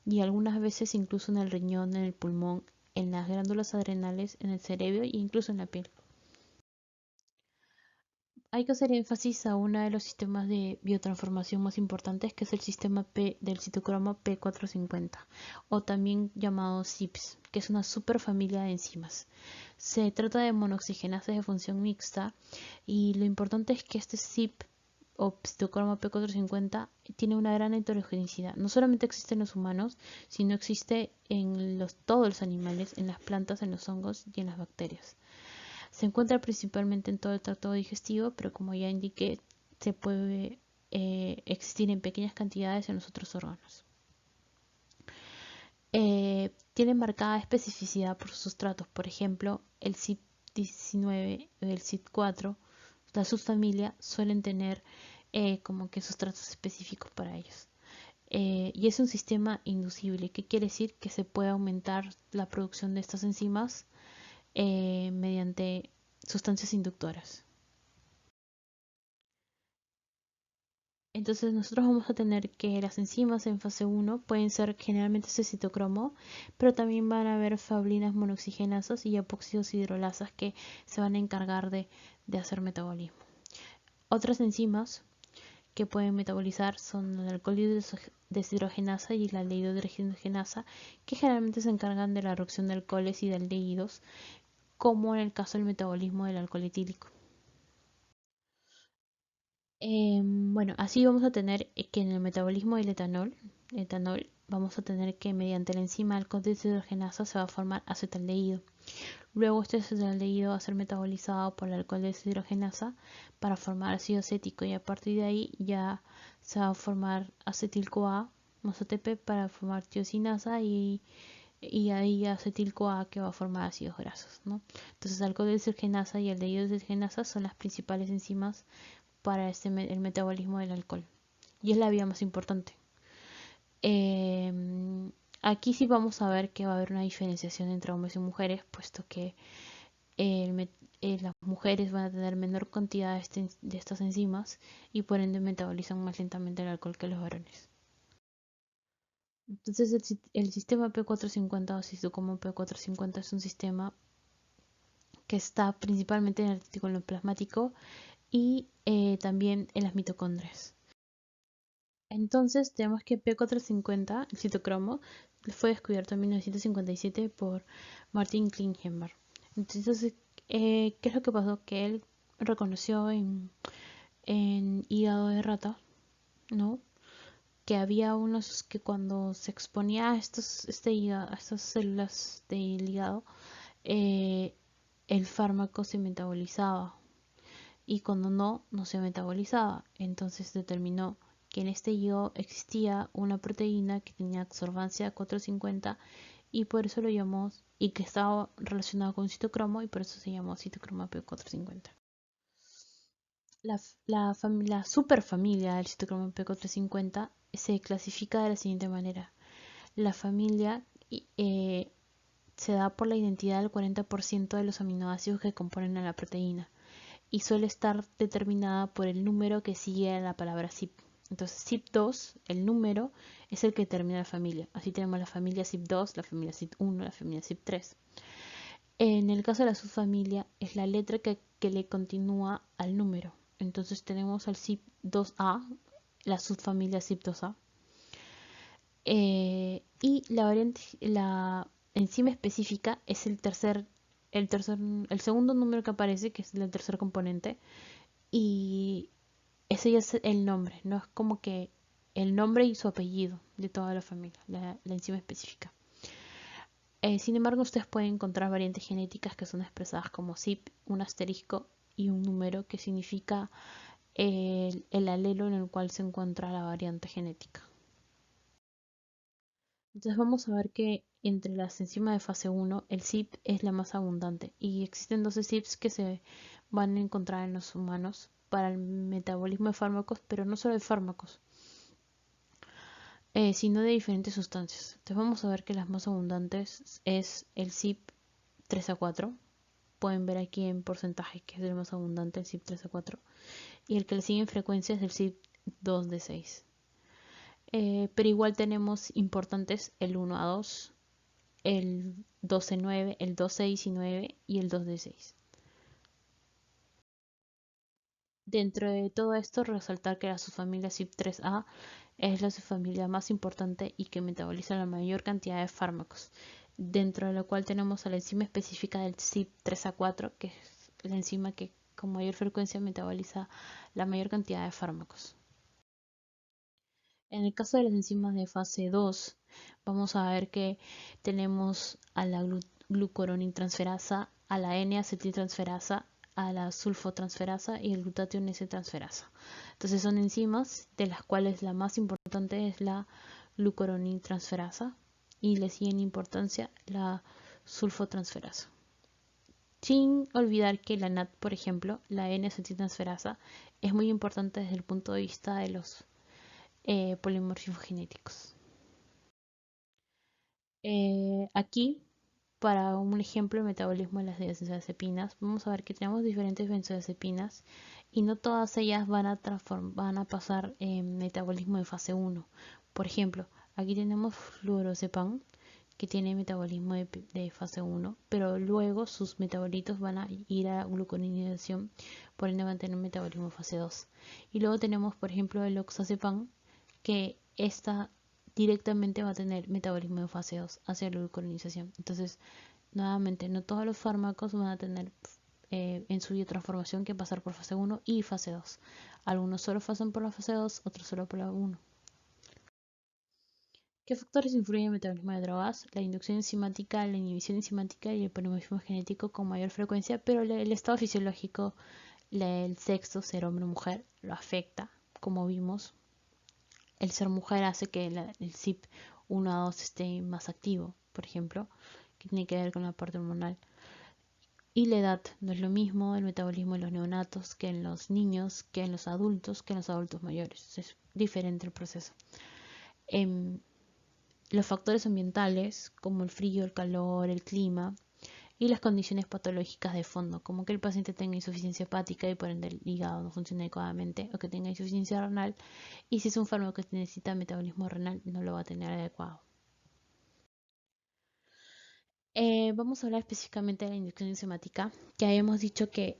Speaker 1: y algunas veces incluso en el riñón, en el pulmón, en las glándulas adrenales, en el cerebro e incluso en la piel. Hay que hacer énfasis a uno de los sistemas de biotransformación más importantes, que es el sistema P del citocromo P450, o también llamado CIPS, que es una superfamilia de enzimas. Se trata de monoxigenases de función mixta y lo importante es que este CIP o citocromo P450 tiene una gran heterogeneidad. No solamente existe en los humanos, sino existe en todos los animales, en las plantas, en los hongos y en las bacterias. Se encuentra principalmente en todo el tracto digestivo, pero como ya indiqué, se puede existir en pequeñas cantidades en los otros órganos. Tiene marcada especificidad por sus sustratos, por ejemplo, el CYP19 o el CYP4, la subfamilia suelen tener como que sustratos específicos para ellos. Y es un sistema inducible, que quiere decir que se puede aumentar la producción de estas enzimas mediante sustancias inductoras. Entonces nosotros vamos a tener que las enzimas en fase 1 pueden ser generalmente ese citocromo, pero también van a haber fablinas monoxigenasas y apóxidos hidrolasas que se van a encargar de hacer metabolismo. Otras enzimas que pueden metabolizar son la alcohólido deshidrogenasa y la aldehído que generalmente se encargan de la reducción de alcoholes y de aldehídos, como en el caso del metabolismo del alcohol etílico. Bueno, así vamos a tener que en el metabolismo del etanol, vamos a tener que mediante la enzima alcohol deshidrogenasa se va a formar acetaldehído. Luego este acetaldehído va a ser metabolizado por la alcohol deshidrogenasa para formar ácido acético y a partir de ahí ya se va a formar acetil-CoA más ATP para formar tiosinasa y ahí acetil-CoA que va a formar ácidos grasos, ¿no? Entonces alcohol deshidrogenasa y aldehído deshidrogenasa son las principales enzimas para el metabolismo del alcohol y es la vía más importante. Aquí sí vamos a ver que va a haber una diferenciación entre hombres y mujeres, puesto que las mujeres van a tener menor cantidad de estas enzimas y por ende metabolizan más lentamente el alcohol que los varones. Entonces el sistema P450 o citocromo P450 es un sistema que está principalmente en el retículo plasmático y también en las mitocondrias. Entonces tenemos que P450, el citocromo, fue descubierto en 1957 por Martin Klingenberg. Entonces, ¿qué es lo que pasó? Que él reconoció en hígado de rata, ¿no? Que había unos que cuando se exponía a a estas células del hígado, eh, el fármaco se metabolizaba y cuando no se metabolizaba. Entonces determinó que en este hígado existía una proteína que tenía absorbancia 450 y por eso lo llamó, y que estaba relacionado con citocromo y por eso se llamó citocromo P450. La superfamilia del citocromo P450 se clasifica de la siguiente manera. La familia se da por la identidad del 40% de los aminoácidos que componen a la proteína y suele estar determinada por el número que sigue a la palabra CIP. Entonces CIP2, el número, es el que determina la familia. Así tenemos la familia CIP2, la familia CIP1, la familia CIP3. En el caso de la subfamilia es la letra que le continúa al número. Entonces tenemos al CIP2A, la subfamilia CIP2A. Y enzima específica es el segundo número que aparece, que es el tercer componente, y ese ya es el nombre, no es como que el nombre y su apellido de toda la familia, la enzima específica. Sin embargo, ustedes pueden encontrar variantes genéticas que son expresadas como CIP, un asterisco y un número que significa el alelo en el cual se encuentra la variante genética. Entonces vamos a ver que entre las enzimas de fase 1, el CYP es la más abundante y existen 12 CYPs que se van a encontrar en los humanos para el metabolismo de fármacos, pero no solo de fármacos, sino de diferentes sustancias. Entonces vamos a ver que las más abundantes es el CYP 3A4. Pueden ver aquí en porcentaje que es el más abundante, el CYP 3A4. Y el que le sigue en frecuencia es el CYP 2D6. Pero igual tenemos importantes el 1A2, el 12-9, el 2-6 y el 2D6. Dentro de todo esto, resaltar que la subfamilia CYP3A es la subfamilia más importante y que metaboliza la mayor cantidad de fármacos, dentro de lo cual tenemos a la enzima específica del CYP3A4, que es la enzima que con mayor frecuencia metaboliza la mayor cantidad de fármacos. En el caso de las enzimas de fase 2, vamos a ver que tenemos a la glucuroniltransferasa, a la N-acetiltransferasa, a la sulfotransferasa y el glutatión S-transferasa. Entonces son enzimas de las cuales la más importante es la glucuroniltransferasa y le sigue en importancia la sulfotransferasa. Sin olvidar que la NAT, por ejemplo, la N-acetiltransferasa, es muy importante desde el punto de vista de los polimorfismos genéticos. Aquí, para un ejemplo de metabolismo de las benzodiazepinas, vamos a ver que tenemos diferentes benzodiazepinas y no todas ellas van a pasar en metabolismo de fase 1. Por ejemplo, aquí tenemos fluorozepam, que tiene metabolismo de fase 1, pero luego sus metabolitos van a ir a gluconidación, por ende van a tener metabolismo fase 2. Y luego tenemos, por ejemplo, el oxazepam, que esta directamente va a tener metabolismo de fase 2 hacia la gluconización. Entonces, nuevamente, no todos los fármacos van a tener en su biotransformación que pasar por fase 1 y fase 2. Algunos solo pasan por la fase 2, otros solo por la 1. ¿Qué factores influyen en el metabolismo de drogas? La inducción enzimática, la inhibición enzimática y el polimorfismo genético con mayor frecuencia, pero el estado fisiológico, el sexo, ser hombre o mujer, lo afecta, como vimos. El ser mujer hace que el CYP1A2 esté más activo, por ejemplo, que tiene que ver con la parte hormonal. Y la edad, no es lo mismo el metabolismo en los neonatos que en los niños, que en los adultos, que en los adultos mayores. Es diferente el proceso. Los factores ambientales, como el frío, el calor, el clima, y las condiciones patológicas de fondo, como que el paciente tenga insuficiencia hepática y por ende el hígado no funcione adecuadamente, o que tenga insuficiencia renal, y si es un fármaco que necesita metabolismo renal, no lo va a tener adecuado. Vamos a hablar específicamente de la inducción enzimática. Ya hemos dicho que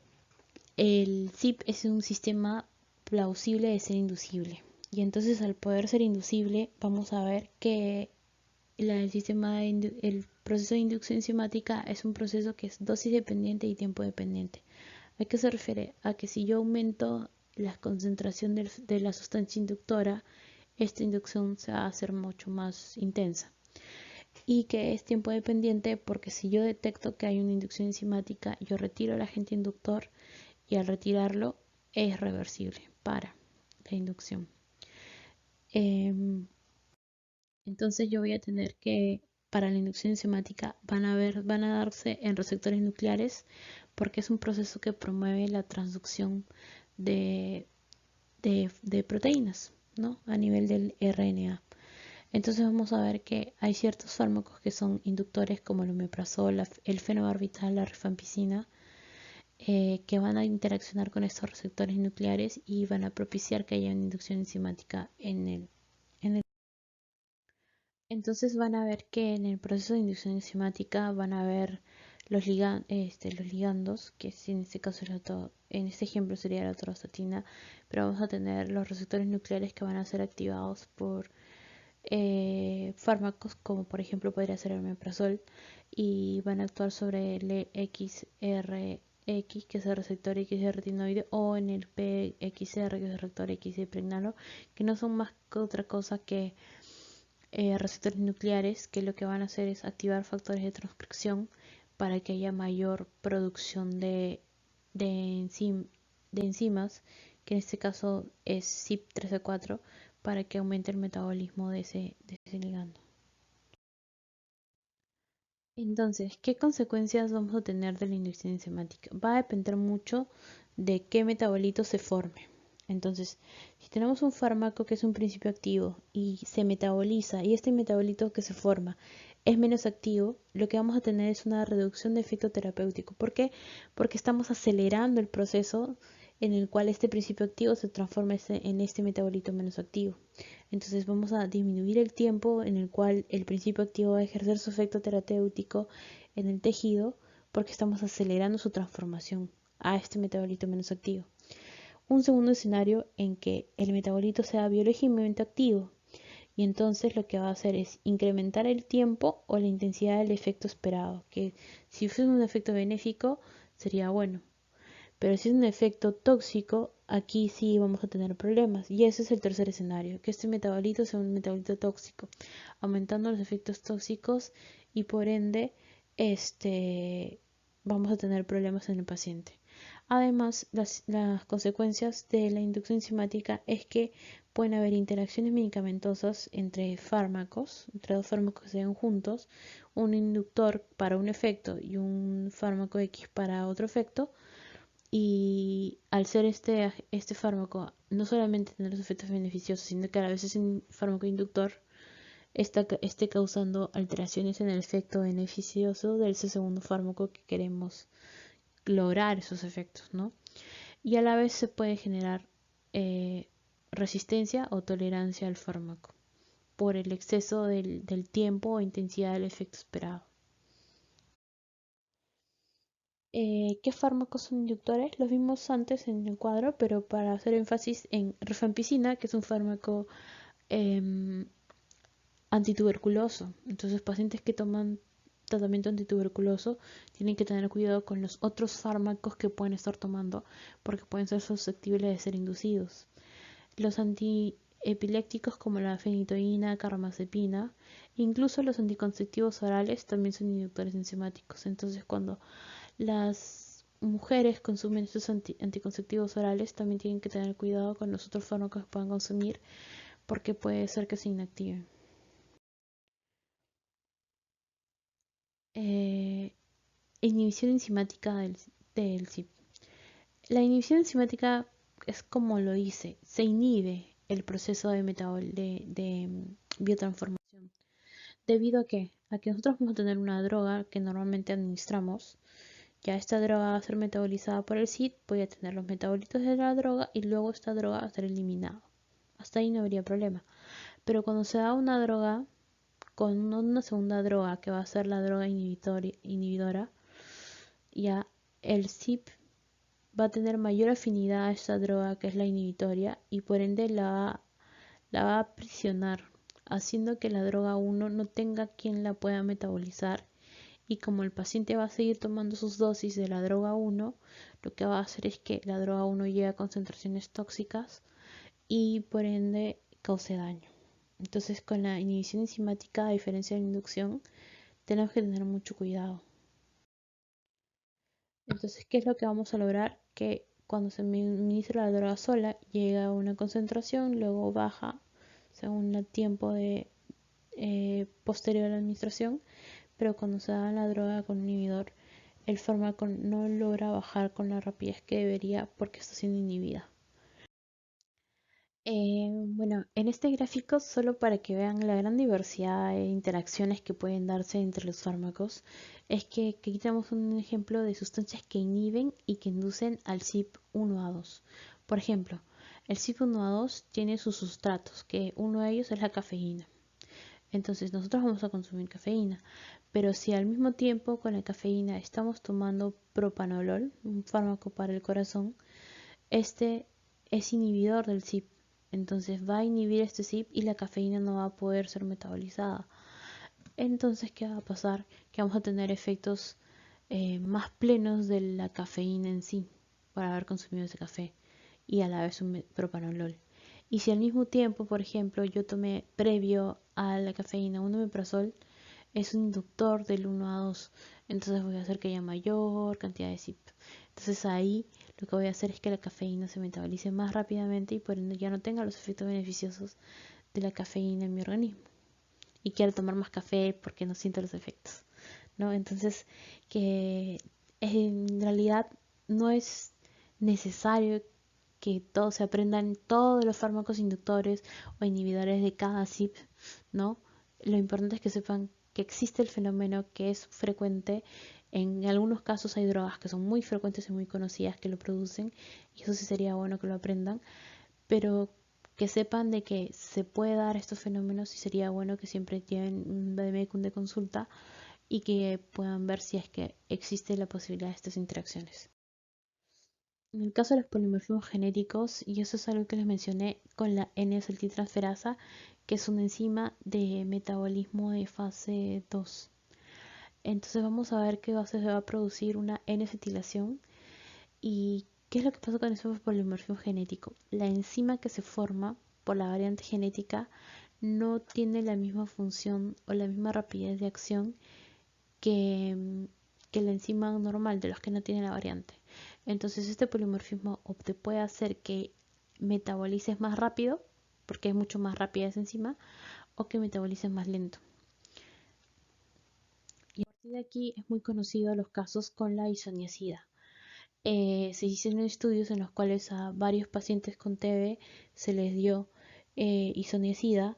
Speaker 1: el CYP es un sistema plausible de ser inducible. Y entonces al poder ser inducible, vamos a ver que el proceso de inducción enzimática es un proceso que es dosis dependiente y tiempo dependiente. ¿A qué se refiere? A que si yo aumento la concentración de la sustancia inductora, esta inducción se va a hacer mucho más intensa. Y que es tiempo dependiente porque si yo detecto que hay una inducción enzimática, yo retiro el agente inductor y al retirarlo es reversible para la inducción. Entonces yo voy a tener que, para la inducción enzimática, van a darse en receptores nucleares porque es un proceso que promueve la transducción de, de proteínas, ¿no? A nivel del RNA. Entonces vamos a ver que hay ciertos fármacos que son inductores como el omeprazol, el fenobarbital, la rifampicina, que van a interaccionar con estos receptores nucleares y van a propiciar que haya una inducción enzimática en el. Entonces van a ver que en el proceso de inducción enzimática van a ver los ligandos, que en este caso en este ejemplo sería la atorvastatina, pero vamos a tener los receptores nucleares que van a ser activados por fármacos como por ejemplo podría ser el omeprazol y van a actuar sobre el XRX, que es el receptor X de retinoide, o en el PXR, que es el receptor X de pregnalo, que no son más que otra cosa que receptores nucleares, que lo que van a hacer es activar factores de transcripción para que haya mayor producción de, enzim- de enzimas, que en este caso es CYP3A4, para que aumente el metabolismo de ese ligando. Entonces, ¿qué consecuencias vamos a tener de la inducción enzimática? Va a depender mucho de qué metabolito se forme. Entonces, si tenemos un fármaco que es un principio activo y se metaboliza y este metabolito que se forma es menos activo, lo que vamos a tener es una reducción de efecto terapéutico. ¿Por qué? Porque estamos acelerando el proceso en el cual este principio activo se transforma en este metabolito menos activo. Entonces vamos a disminuir el tiempo en el cual el principio activo va a ejercer su efecto terapéutico en el tejido porque estamos acelerando su transformación a este metabolito menos activo. Un segundo escenario en que el metabolito sea biológicamente activo y entonces lo que va a hacer es incrementar el tiempo o la intensidad del efecto esperado, que si fuese un efecto benéfico sería bueno, pero si es un efecto tóxico, aquí sí vamos a tener problemas. Y ese es el tercer escenario, que este metabolito sea un metabolito tóxico, aumentando los efectos tóxicos y por ende vamos a tener problemas en el paciente. Además, las consecuencias de la inducción enzimática es que pueden haber interacciones medicamentosas entre fármacos, entre dos fármacos que se ven juntos, un inductor para un efecto y un fármaco X para otro efecto, y al ser este fármaco no solamente tener los efectos beneficiosos, sino que a veces un fármaco inductor esté causando alteraciones en el efecto beneficioso del segundo fármaco que queremos lograr esos efectos, ¿no? Y a la vez se puede generar eh, resistencia o tolerancia al fármaco por el exceso del tiempo o intensidad del efecto esperado. ¿Qué fármacos son inductores? Los vimos antes en el cuadro, pero para hacer énfasis en rifampicina, que es un fármaco em, antituberculoso. Entonces, pacientes que toman tratamiento antituberculoso tienen que tener cuidado con los otros fármacos que pueden estar tomando porque pueden ser susceptibles de ser inducidos. Los antiepilépticos como la fenitoína, carbamazepina, incluso los anticonceptivos orales también son inductores enzimáticos. Entonces, cuando las mujeres consumen estos anticonceptivos orales, también tienen que tener cuidado con los otros fármacos que puedan consumir porque puede ser que se inactiven. Eh, Inhibición enzimática del CYP. La inhibición enzimática es como lo dice, se inhibe el proceso de biotransformación. ¿Debido a qué? A que nosotros vamos a tener una droga que normalmente administramos. Ya esta droga va a ser metabolizada por el CYP, voy a tener los metabolitos de la droga y luego esta droga va a ser eliminada. Hasta ahí no habría problema. Pero cuando se da una droga con una segunda droga que va a ser la droga inhibidora, ya el CYP va a tener mayor afinidad a esta droga que es la inhibitoria y por ende la va a aprisionar, haciendo que la droga 1 no tenga quien la pueda metabolizar y como el paciente va a seguir tomando sus dosis de la droga 1, lo que va a hacer es que la droga 1 llegue a concentraciones tóxicas y por ende cause daño. Entonces con la inhibición enzimática, a diferencia de la inducción, tenemos que tener mucho cuidado. Entonces, ¿qué es lo que vamos a lograr? Que cuando se administra la droga sola, llega a una concentración, luego baja según el tiempo posterior a la administración, pero cuando se da la droga con un inhibidor, el fármaco no logra bajar con la rapidez que debería porque está siendo inhibida. Bueno, en este gráfico, solo para que vean la gran diversidad de interacciones que pueden darse entre los fármacos, es que aquí tenemos un ejemplo de sustancias que inhiben y que inducen al CYP1A2. Por ejemplo, el CYP1A2 tiene sus sustratos, que uno de ellos es la cafeína. Entonces nosotros vamos a consumir cafeína, pero si al mismo tiempo con la cafeína estamos tomando propanolol, un fármaco para el corazón, este es inhibidor del CYP. Entonces va a inhibir este CYP y la cafeína no va a poder ser metabolizada. Entonces, ¿qué va a pasar? Que vamos a tener efectos más plenos de la cafeína en sí, por haber consumido ese café, y a la vez un propanolol. Y si al mismo tiempo, por ejemplo, yo tomé previo a la cafeína un omeprazol, es un inductor del 1 a 2, entonces voy a hacer que haya mayor cantidad de CYP. Entonces ahí lo que voy a hacer es que la cafeína se metabolice más rápidamente y por ende ya no tenga los efectos beneficiosos de la cafeína en mi organismo. Y quiero tomar más café porque no siento los efectos, ¿no? Entonces, que en realidad no es necesario que todos se aprendan todos los fármacos inductores o inhibidores de cada CYP, ¿no? Lo importante es que sepan que existe el fenómeno, que es frecuente. En algunos casos hay drogas que son muy frecuentes y muy conocidas que lo producen, y eso sí sería bueno que lo aprendan, pero que sepan de que se puede dar estos fenómenos y sería bueno que siempre lleven un médico de consulta y que puedan ver si es que existe la posibilidad de estas interacciones. En el caso de los polimorfismos genéticos, y eso es algo que les mencioné con la N-acetiltransferasa, que es una enzima de metabolismo de fase 2. Entonces vamos a ver que se va a producir una N-acetilación. ¿Y qué es lo que pasa con ese polimorfismo genético? La enzima que se forma por la variante genética no tiene la misma función o la misma rapidez de acción que, que la enzima normal de los que no tienen la variante. Entonces este polimorfismo o te puede hacer que metabolices más rápido, porque es mucho más rápida esa enzima, o que metabolices más lento. Y a partir de aquí es muy conocido los casos con la isoniazida. Se hicieron estudios en los cuales a varios pacientes con TB se les dio isoniazida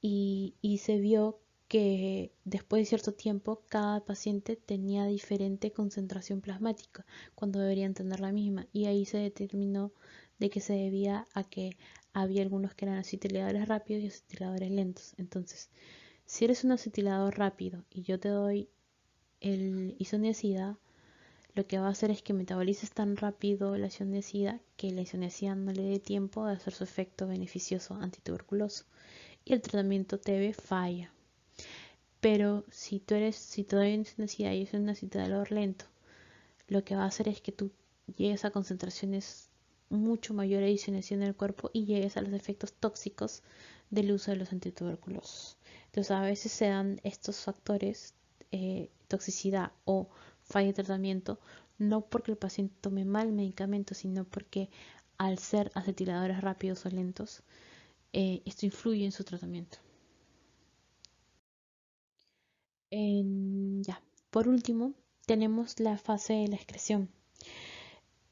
Speaker 1: y se vio que después de cierto tiempo cada paciente tenía diferente concentración plasmática cuando deberían tener la misma, y ahí se determinó de que se debía a que había algunos que eran acetiladores rápidos y acetiladores lentos. Entonces, si eres un acetilador rápido y yo te doy el isoniazida, lo que va a hacer es que metabolices tan rápido la isoniazida que la isoniazida no le dé tiempo de hacer su efecto beneficioso antituberculoso y el tratamiento TB falla. Pero si te doy isoniazida y es un acetilador lento, lo que va a hacer es que tú llegues a concentraciones mucho mayores de isoniazida en el cuerpo y llegues a los efectos tóxicos del uso de los antituberculosos. Entonces a veces se dan estos factores, toxicidad o falla de tratamiento, no porque el paciente tome mal medicamento, sino porque al ser acetiladores rápidos o lentos, esto influye en su tratamiento. Ya. Por último, tenemos la fase de la excreción.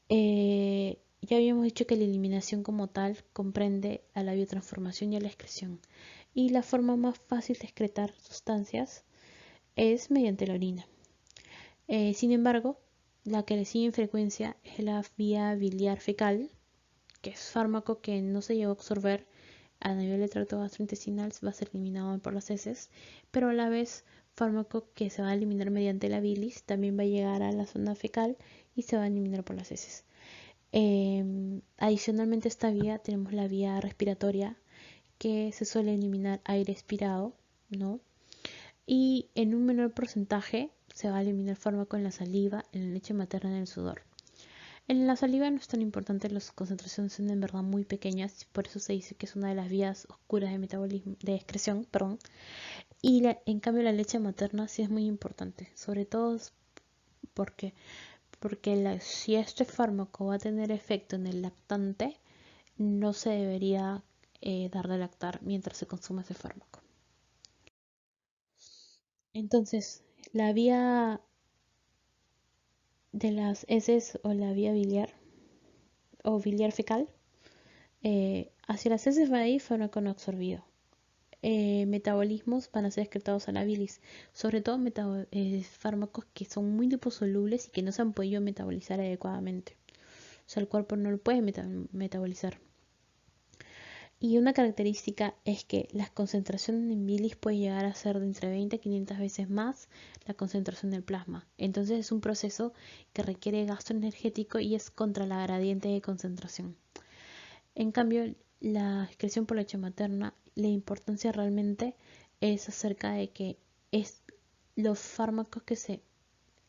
Speaker 1: Ya habíamos dicho que la eliminación como tal comprende a la biotransformación y a la excreción. Y la forma más fácil de excretar sustancias es mediante la orina. Sin embargo, la que le sigue en frecuencia es la vía biliar fecal, que es fármaco que no se llegó a absorber a nivel de tracto gastrointestinal, va a ser eliminado por las heces, pero a la vez fármaco que se va a eliminar mediante la bilis también va a llegar a la zona fecal y se va a eliminar por las heces. Adicionalmente a esta vía tenemos la vía respiratoria, que se suele eliminar aire expirado, ¿no? Y en un menor porcentaje se va a eliminar fármaco en la saliva, en la leche materna y en el sudor. En la saliva no es tan importante, las concentraciones son en verdad muy pequeñas, por eso se dice que es una de las vías oscuras de metabolismo, de excreción, perdón. Y en cambio la leche materna sí es muy importante, sobre todo porque, si este fármaco va a tener efecto en el lactante, no se debería dar de lactar mientras se consume ese fármaco. Entonces, la vía de las heces o la vía biliar o biliar fecal, hacia las heces va a ir fármaco no absorbido. Metabolismos van a ser excretados a la bilis, sobre todo fármacos que son muy liposolubles y que no se han podido metabolizar adecuadamente. O sea, el cuerpo no lo puede metabolizar. Y una característica es que las concentraciones en bilis pueden llegar a ser de entre 20 a 500 veces más la concentración del plasma. Entonces es un proceso que requiere gasto energético y es contra la gradiente de concentración. En cambio, la excreción por leche materna, la importancia realmente es acerca de que los fármacos que se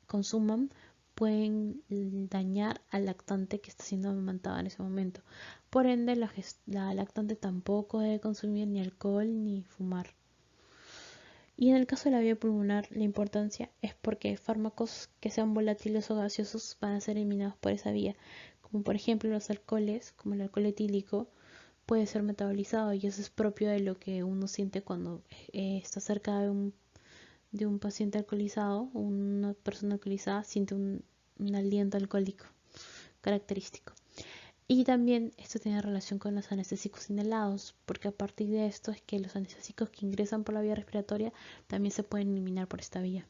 Speaker 1: consuman pueden dañar al lactante que está siendo amamantado en ese momento. Por ende, la lactante tampoco debe consumir ni alcohol ni fumar. Y en el caso de la vía pulmonar, la importancia es porque fármacos que sean volátiles o gaseosos van a ser eliminados por esa vía, como por ejemplo los alcoholes, como el alcohol etílico, puede ser metabolizado y eso es propio de lo que uno siente cuando está cerca de un paciente alcoholizado, una persona alcoholizada siente un aliento alcohólico característico. Y también esto tiene relación con los anestésicos inhalados, porque a partir de esto es que los anestésicos que ingresan por la vía respiratoria también se pueden eliminar por esta vía.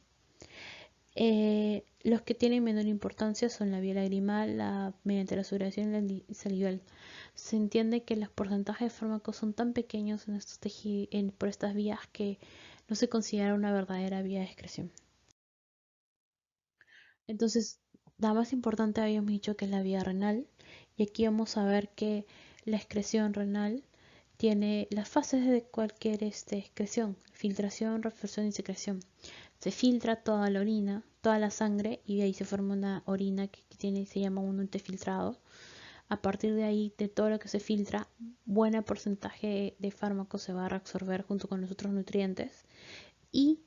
Speaker 1: Los que tienen menor importancia son la vía lagrimal, mediante la sudoración y la salival. Se entiende que los porcentajes de fármacos son tan pequeños en estos por estas vías que no se considera una verdadera vía de excreción. Entonces, la más importante habíamos dicho que es la vía renal, y aquí vamos a ver que la excreción renal tiene las fases de cualquier excreción: filtración, reflexión y secreción. Se filtra toda la orina, toda la sangre, y de ahí se forma una orina que se llama un ente filtrado. A partir de ahí, de todo lo que se filtra, buen porcentaje de fármaco se va a reabsorber junto con los otros nutrientes, y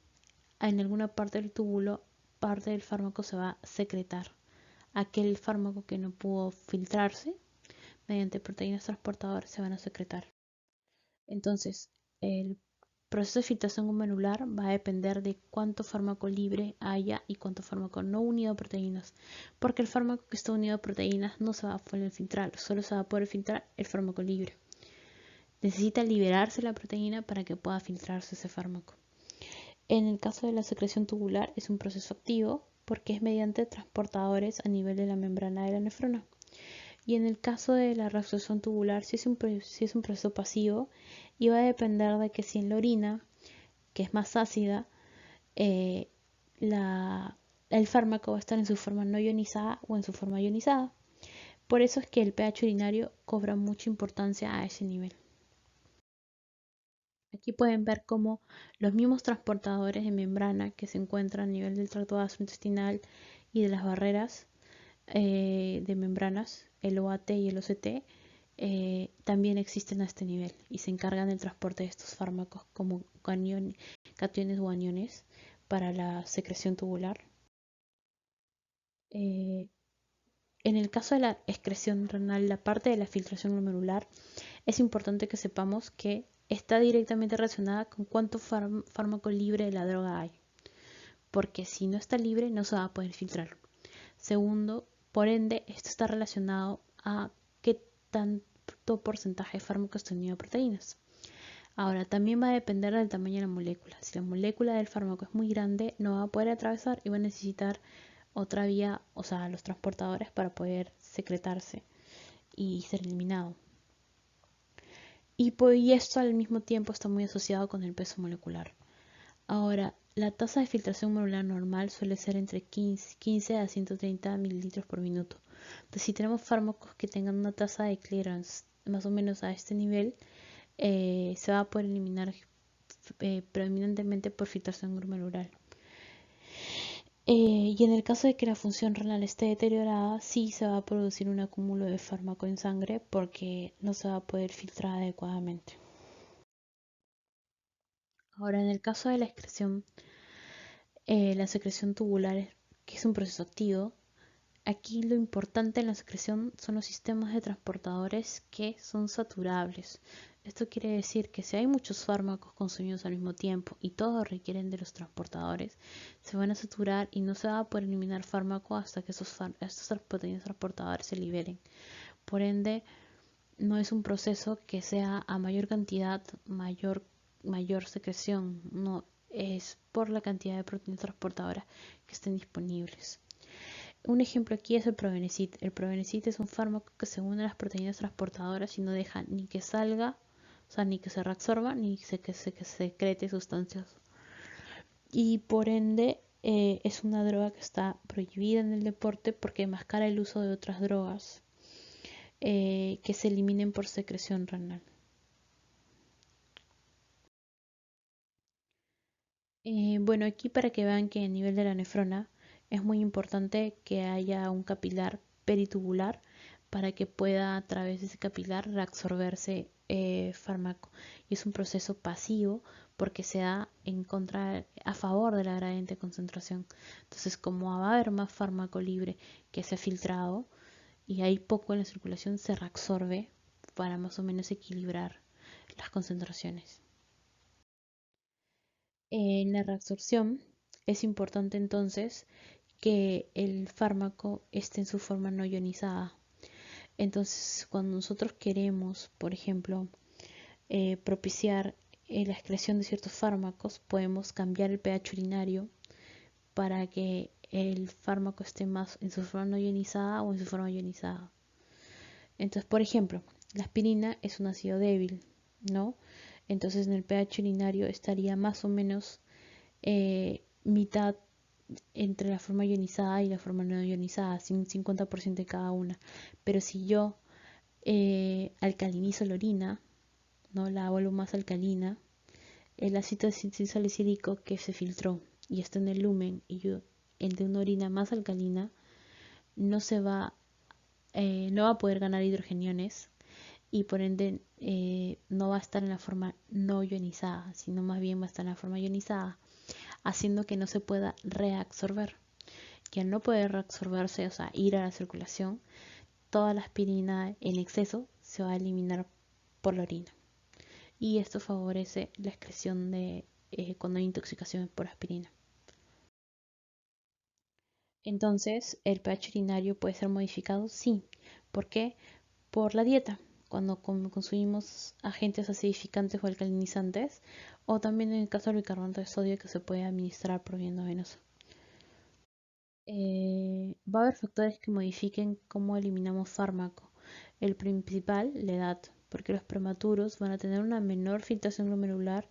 Speaker 1: en alguna parte del túbulo parte del fármaco se va a secretar. Aquel fármaco que no pudo filtrarse mediante proteínas transportadoras se van a secretar. Entonces, el proceso de filtración glomerular va a depender de cuánto fármaco libre haya y cuánto fármaco no unido a proteínas, porque el fármaco que está unido a proteínas no se va a poder filtrar, solo se va a poder filtrar el fármaco libre. Necesita liberarse la proteína para que pueda filtrarse ese fármaco. En el caso de la secreción tubular es un proceso activo porque es mediante transportadores a nivel de la membrana de la nefrona. Y en el caso de la reabsorción tubular, si es un proceso pasivo, y va a depender de que si en la orina, que es más ácida, eh, el fármaco va a estar en su forma no ionizada o en su forma ionizada. Por eso es que el pH urinario cobra mucha importancia a ese nivel. Aquí pueden ver cómo los mismos transportadores de membrana que se encuentran a nivel del tracto gastrointestinal y de las barreras de membranas, el OAT y el OCT, también existen a este nivel y se encargan del transporte de estos fármacos como cationes o aniones para la secreción tubular. En el caso de la excreción renal, la parte de la filtración glomerular, es importante que sepamos que está directamente relacionada con cuánto fármaco libre de la droga hay, porque si no está libre no se va a poder filtrar. Segundo, por ende, esto está relacionado a qué tanto porcentaje de fármaco está unido a proteínas. Ahora, también va a depender del tamaño de la molécula. Si la molécula del fármaco es muy grande, no va a poder atravesar y va a necesitar otra vía, o sea, los transportadores para poder secretarse y ser eliminado. Y esto al mismo tiempo está muy asociado con el peso molecular. Ahora, la tasa de filtración molecular normal suele ser entre 15 a 130 mililitros por minuto. Entonces, si tenemos fármacos que tengan una tasa de clearance más o menos a este nivel, se va a poder eliminar predominantemente por filtración glomerular. Y en el caso de que la función renal esté deteriorada, sí se va a producir un acúmulo de fármaco en sangre porque no se va a poder filtrar adecuadamente. Ahora, en el caso de la excreción, la secreción tubular, que es un proceso activo, aquí lo importante en la secreción son los sistemas de transportadores que son saturables. Esto quiere decir que si hay muchos fármacos consumidos al mismo tiempo y todos requieren de los transportadores, se van a saturar y no se va a poder eliminar fármaco hasta que estos proteínas transportadores se liberen. Por ende, no es un proceso que sea a mayor cantidad, mayor secreción, no es por la cantidad de proteínas transportadoras que estén disponibles. Un ejemplo aquí es el Probenecid. El Probenecid es un fármaco que se une a las proteínas transportadoras y no deja ni que salga, o sea, ni que se reabsorba, ni que se secrete sustancias. Y por ende es una droga que está prohibida en el deporte porque enmascara el uso de otras drogas que se eliminen por secreción renal. Bueno, aquí para que vean que a nivel de la nefrona es muy importante que haya un capilar peritubular para que pueda a través de ese capilar reabsorberse fármaco. Y es un proceso pasivo porque se da en contra, a favor de la gradiente de concentración. Entonces, como va a haber más fármaco libre que se ha filtrado y hay poco en la circulación, se reabsorbe para más o menos equilibrar las concentraciones. En la reabsorción es importante entonces que el fármaco esté en su forma no ionizada. Entonces, cuando nosotros queremos, por ejemplo, propiciar la excreción de ciertos fármacos, podemos cambiar el pH urinario para que el fármaco esté más en su forma no ionizada o en su forma ionizada. Entonces, por ejemplo, la aspirina es un ácido débil, ¿no? Entonces, en el pH urinario estaría más o menos mitad entre la forma ionizada y la forma no ionizada, 50% de cada una. Pero si yo alcalinizo la orina, ¿no? La vuelvo más alcalina, el ácido salicílico que se filtró y está en el lumen y yo el de una orina más alcalina no se va no va a poder ganar hidrogeniones y por ende no va a estar en la forma no ionizada, sino más bien va a estar en la forma ionizada, haciendo que no se pueda reabsorber. Que al no poder reabsorberse, o sea, ir a la circulación, toda la aspirina en exceso se va a eliminar por la orina. Y esto favorece la excreción de cuando hay intoxicación por aspirina. Entonces, ¿el pH urinario puede ser modificado? Sí. ¿Por qué? Por la dieta, cuando consumimos agentes acidificantes o alcalinizantes, o también en el caso del bicarbonato de sodio que se puede administrar por vía endovenosa. Va a haber factores que modifiquen cómo eliminamos fármaco. El principal, la edad, porque los prematuros van a tener una menor filtración glomerular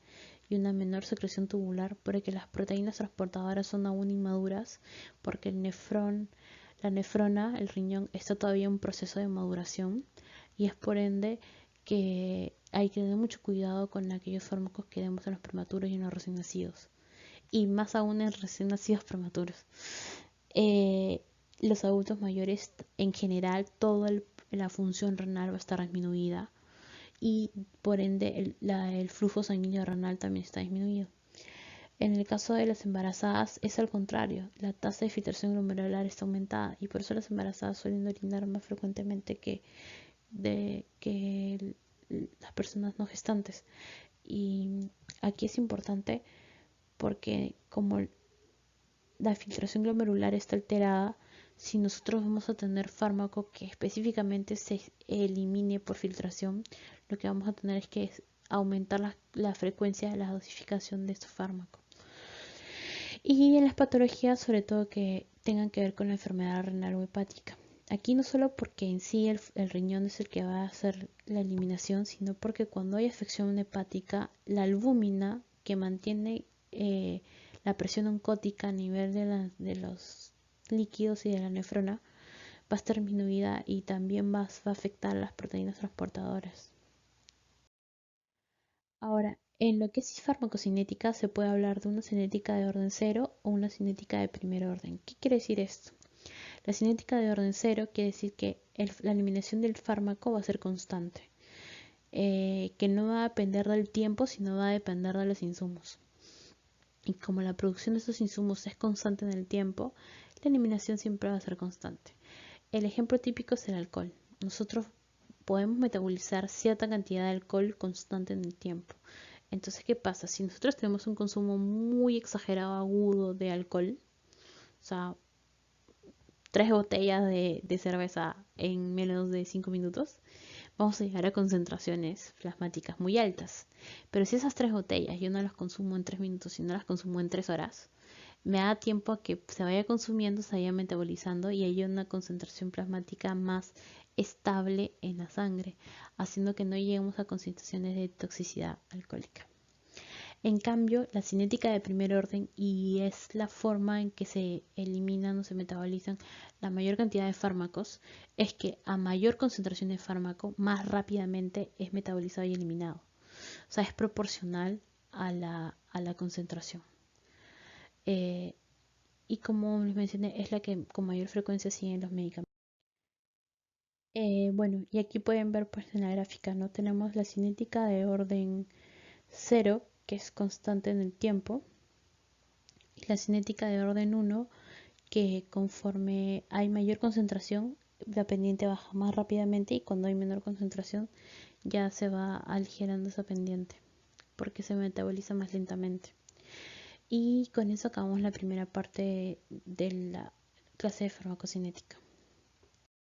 Speaker 1: y una menor secreción tubular, porque las proteínas transportadoras son aún inmaduras, porque la nefrona, el riñón, está todavía en un proceso de maduración y es por ende que hay que tener mucho cuidado con aquellos fármacos que demos a los prematuros y en los recién nacidos, y más aún en recién nacidos prematuros. eh, los adultos mayores en general toda la función renal va a estar disminuida y por ende el flujo sanguíneo renal también está disminuido. En el caso de las embarazadas es al contrario, la tasa de filtración glomerular está aumentada y por eso las embarazadas suelen orinar más frecuentemente que las personas no gestantes. Y aquí es importante porque como la filtración glomerular está alterada, si nosotros vamos a tener fármaco que específicamente se elimine por filtración, lo que vamos a tener es que aumentar la frecuencia de la dosificación de estos fármacos. Y en las patologías, sobre todo que tengan que ver con la enfermedad renal o hepática. Aquí no solo porque en sí el riñón es el que va a hacer la eliminación, sino porque cuando hay afección hepática, la albúmina que mantiene la presión oncótica a nivel de los líquidos y de la nefrona va a estar disminuida y también va a afectar a las proteínas transportadoras. Ahora, en lo que es farmacocinética se puede hablar de una cinética de orden cero o una cinética de primer orden. ¿Qué quiere decir esto? La cinética de orden cero quiere decir que la eliminación del fármaco va a ser constante, que no va a depender del tiempo, sino va a depender de los insumos. Y como la producción de estos insumos es constante en el tiempo, la eliminación siempre va a ser constante. El ejemplo típico es el alcohol. Nosotros podemos metabolizar cierta cantidad de alcohol constante en el tiempo. Entonces, ¿qué pasa? Si nosotros tenemos un consumo muy exagerado, agudo de alcohol, o sea, 3 botellas de cerveza en menos de 5 minutos, vamos a llegar a concentraciones plasmáticas muy altas. Pero si esas 3 botellas yo no las consumo en 3 minutos, y no las consumo en 3 horas, me da tiempo a que se vaya consumiendo, se vaya metabolizando y haya una concentración plasmática más estable en la sangre, haciendo que no lleguemos a concentraciones de toxicidad alcohólica. En cambio, la cinética de primer orden, y es la forma en que se eliminan o se metabolizan la mayor cantidad de fármacos, es que a mayor concentración de fármaco, más rápidamente es metabolizado y eliminado. O sea, es proporcional a la concentración. eh, y como les mencioné, es la que con mayor frecuencia siguen los medicamentos. Bueno, y aquí pueden ver pues en la gráfica, ¿no? Tenemos la cinética de orden cero, que es constante en el tiempo, y la cinética de orden uno, que conforme hay mayor concentración, la pendiente baja más rápidamente y cuando hay menor concentración ya se va aligerando esa pendiente porque se metaboliza más lentamente. Y con eso acabamos la primera parte de la clase de farmacocinética.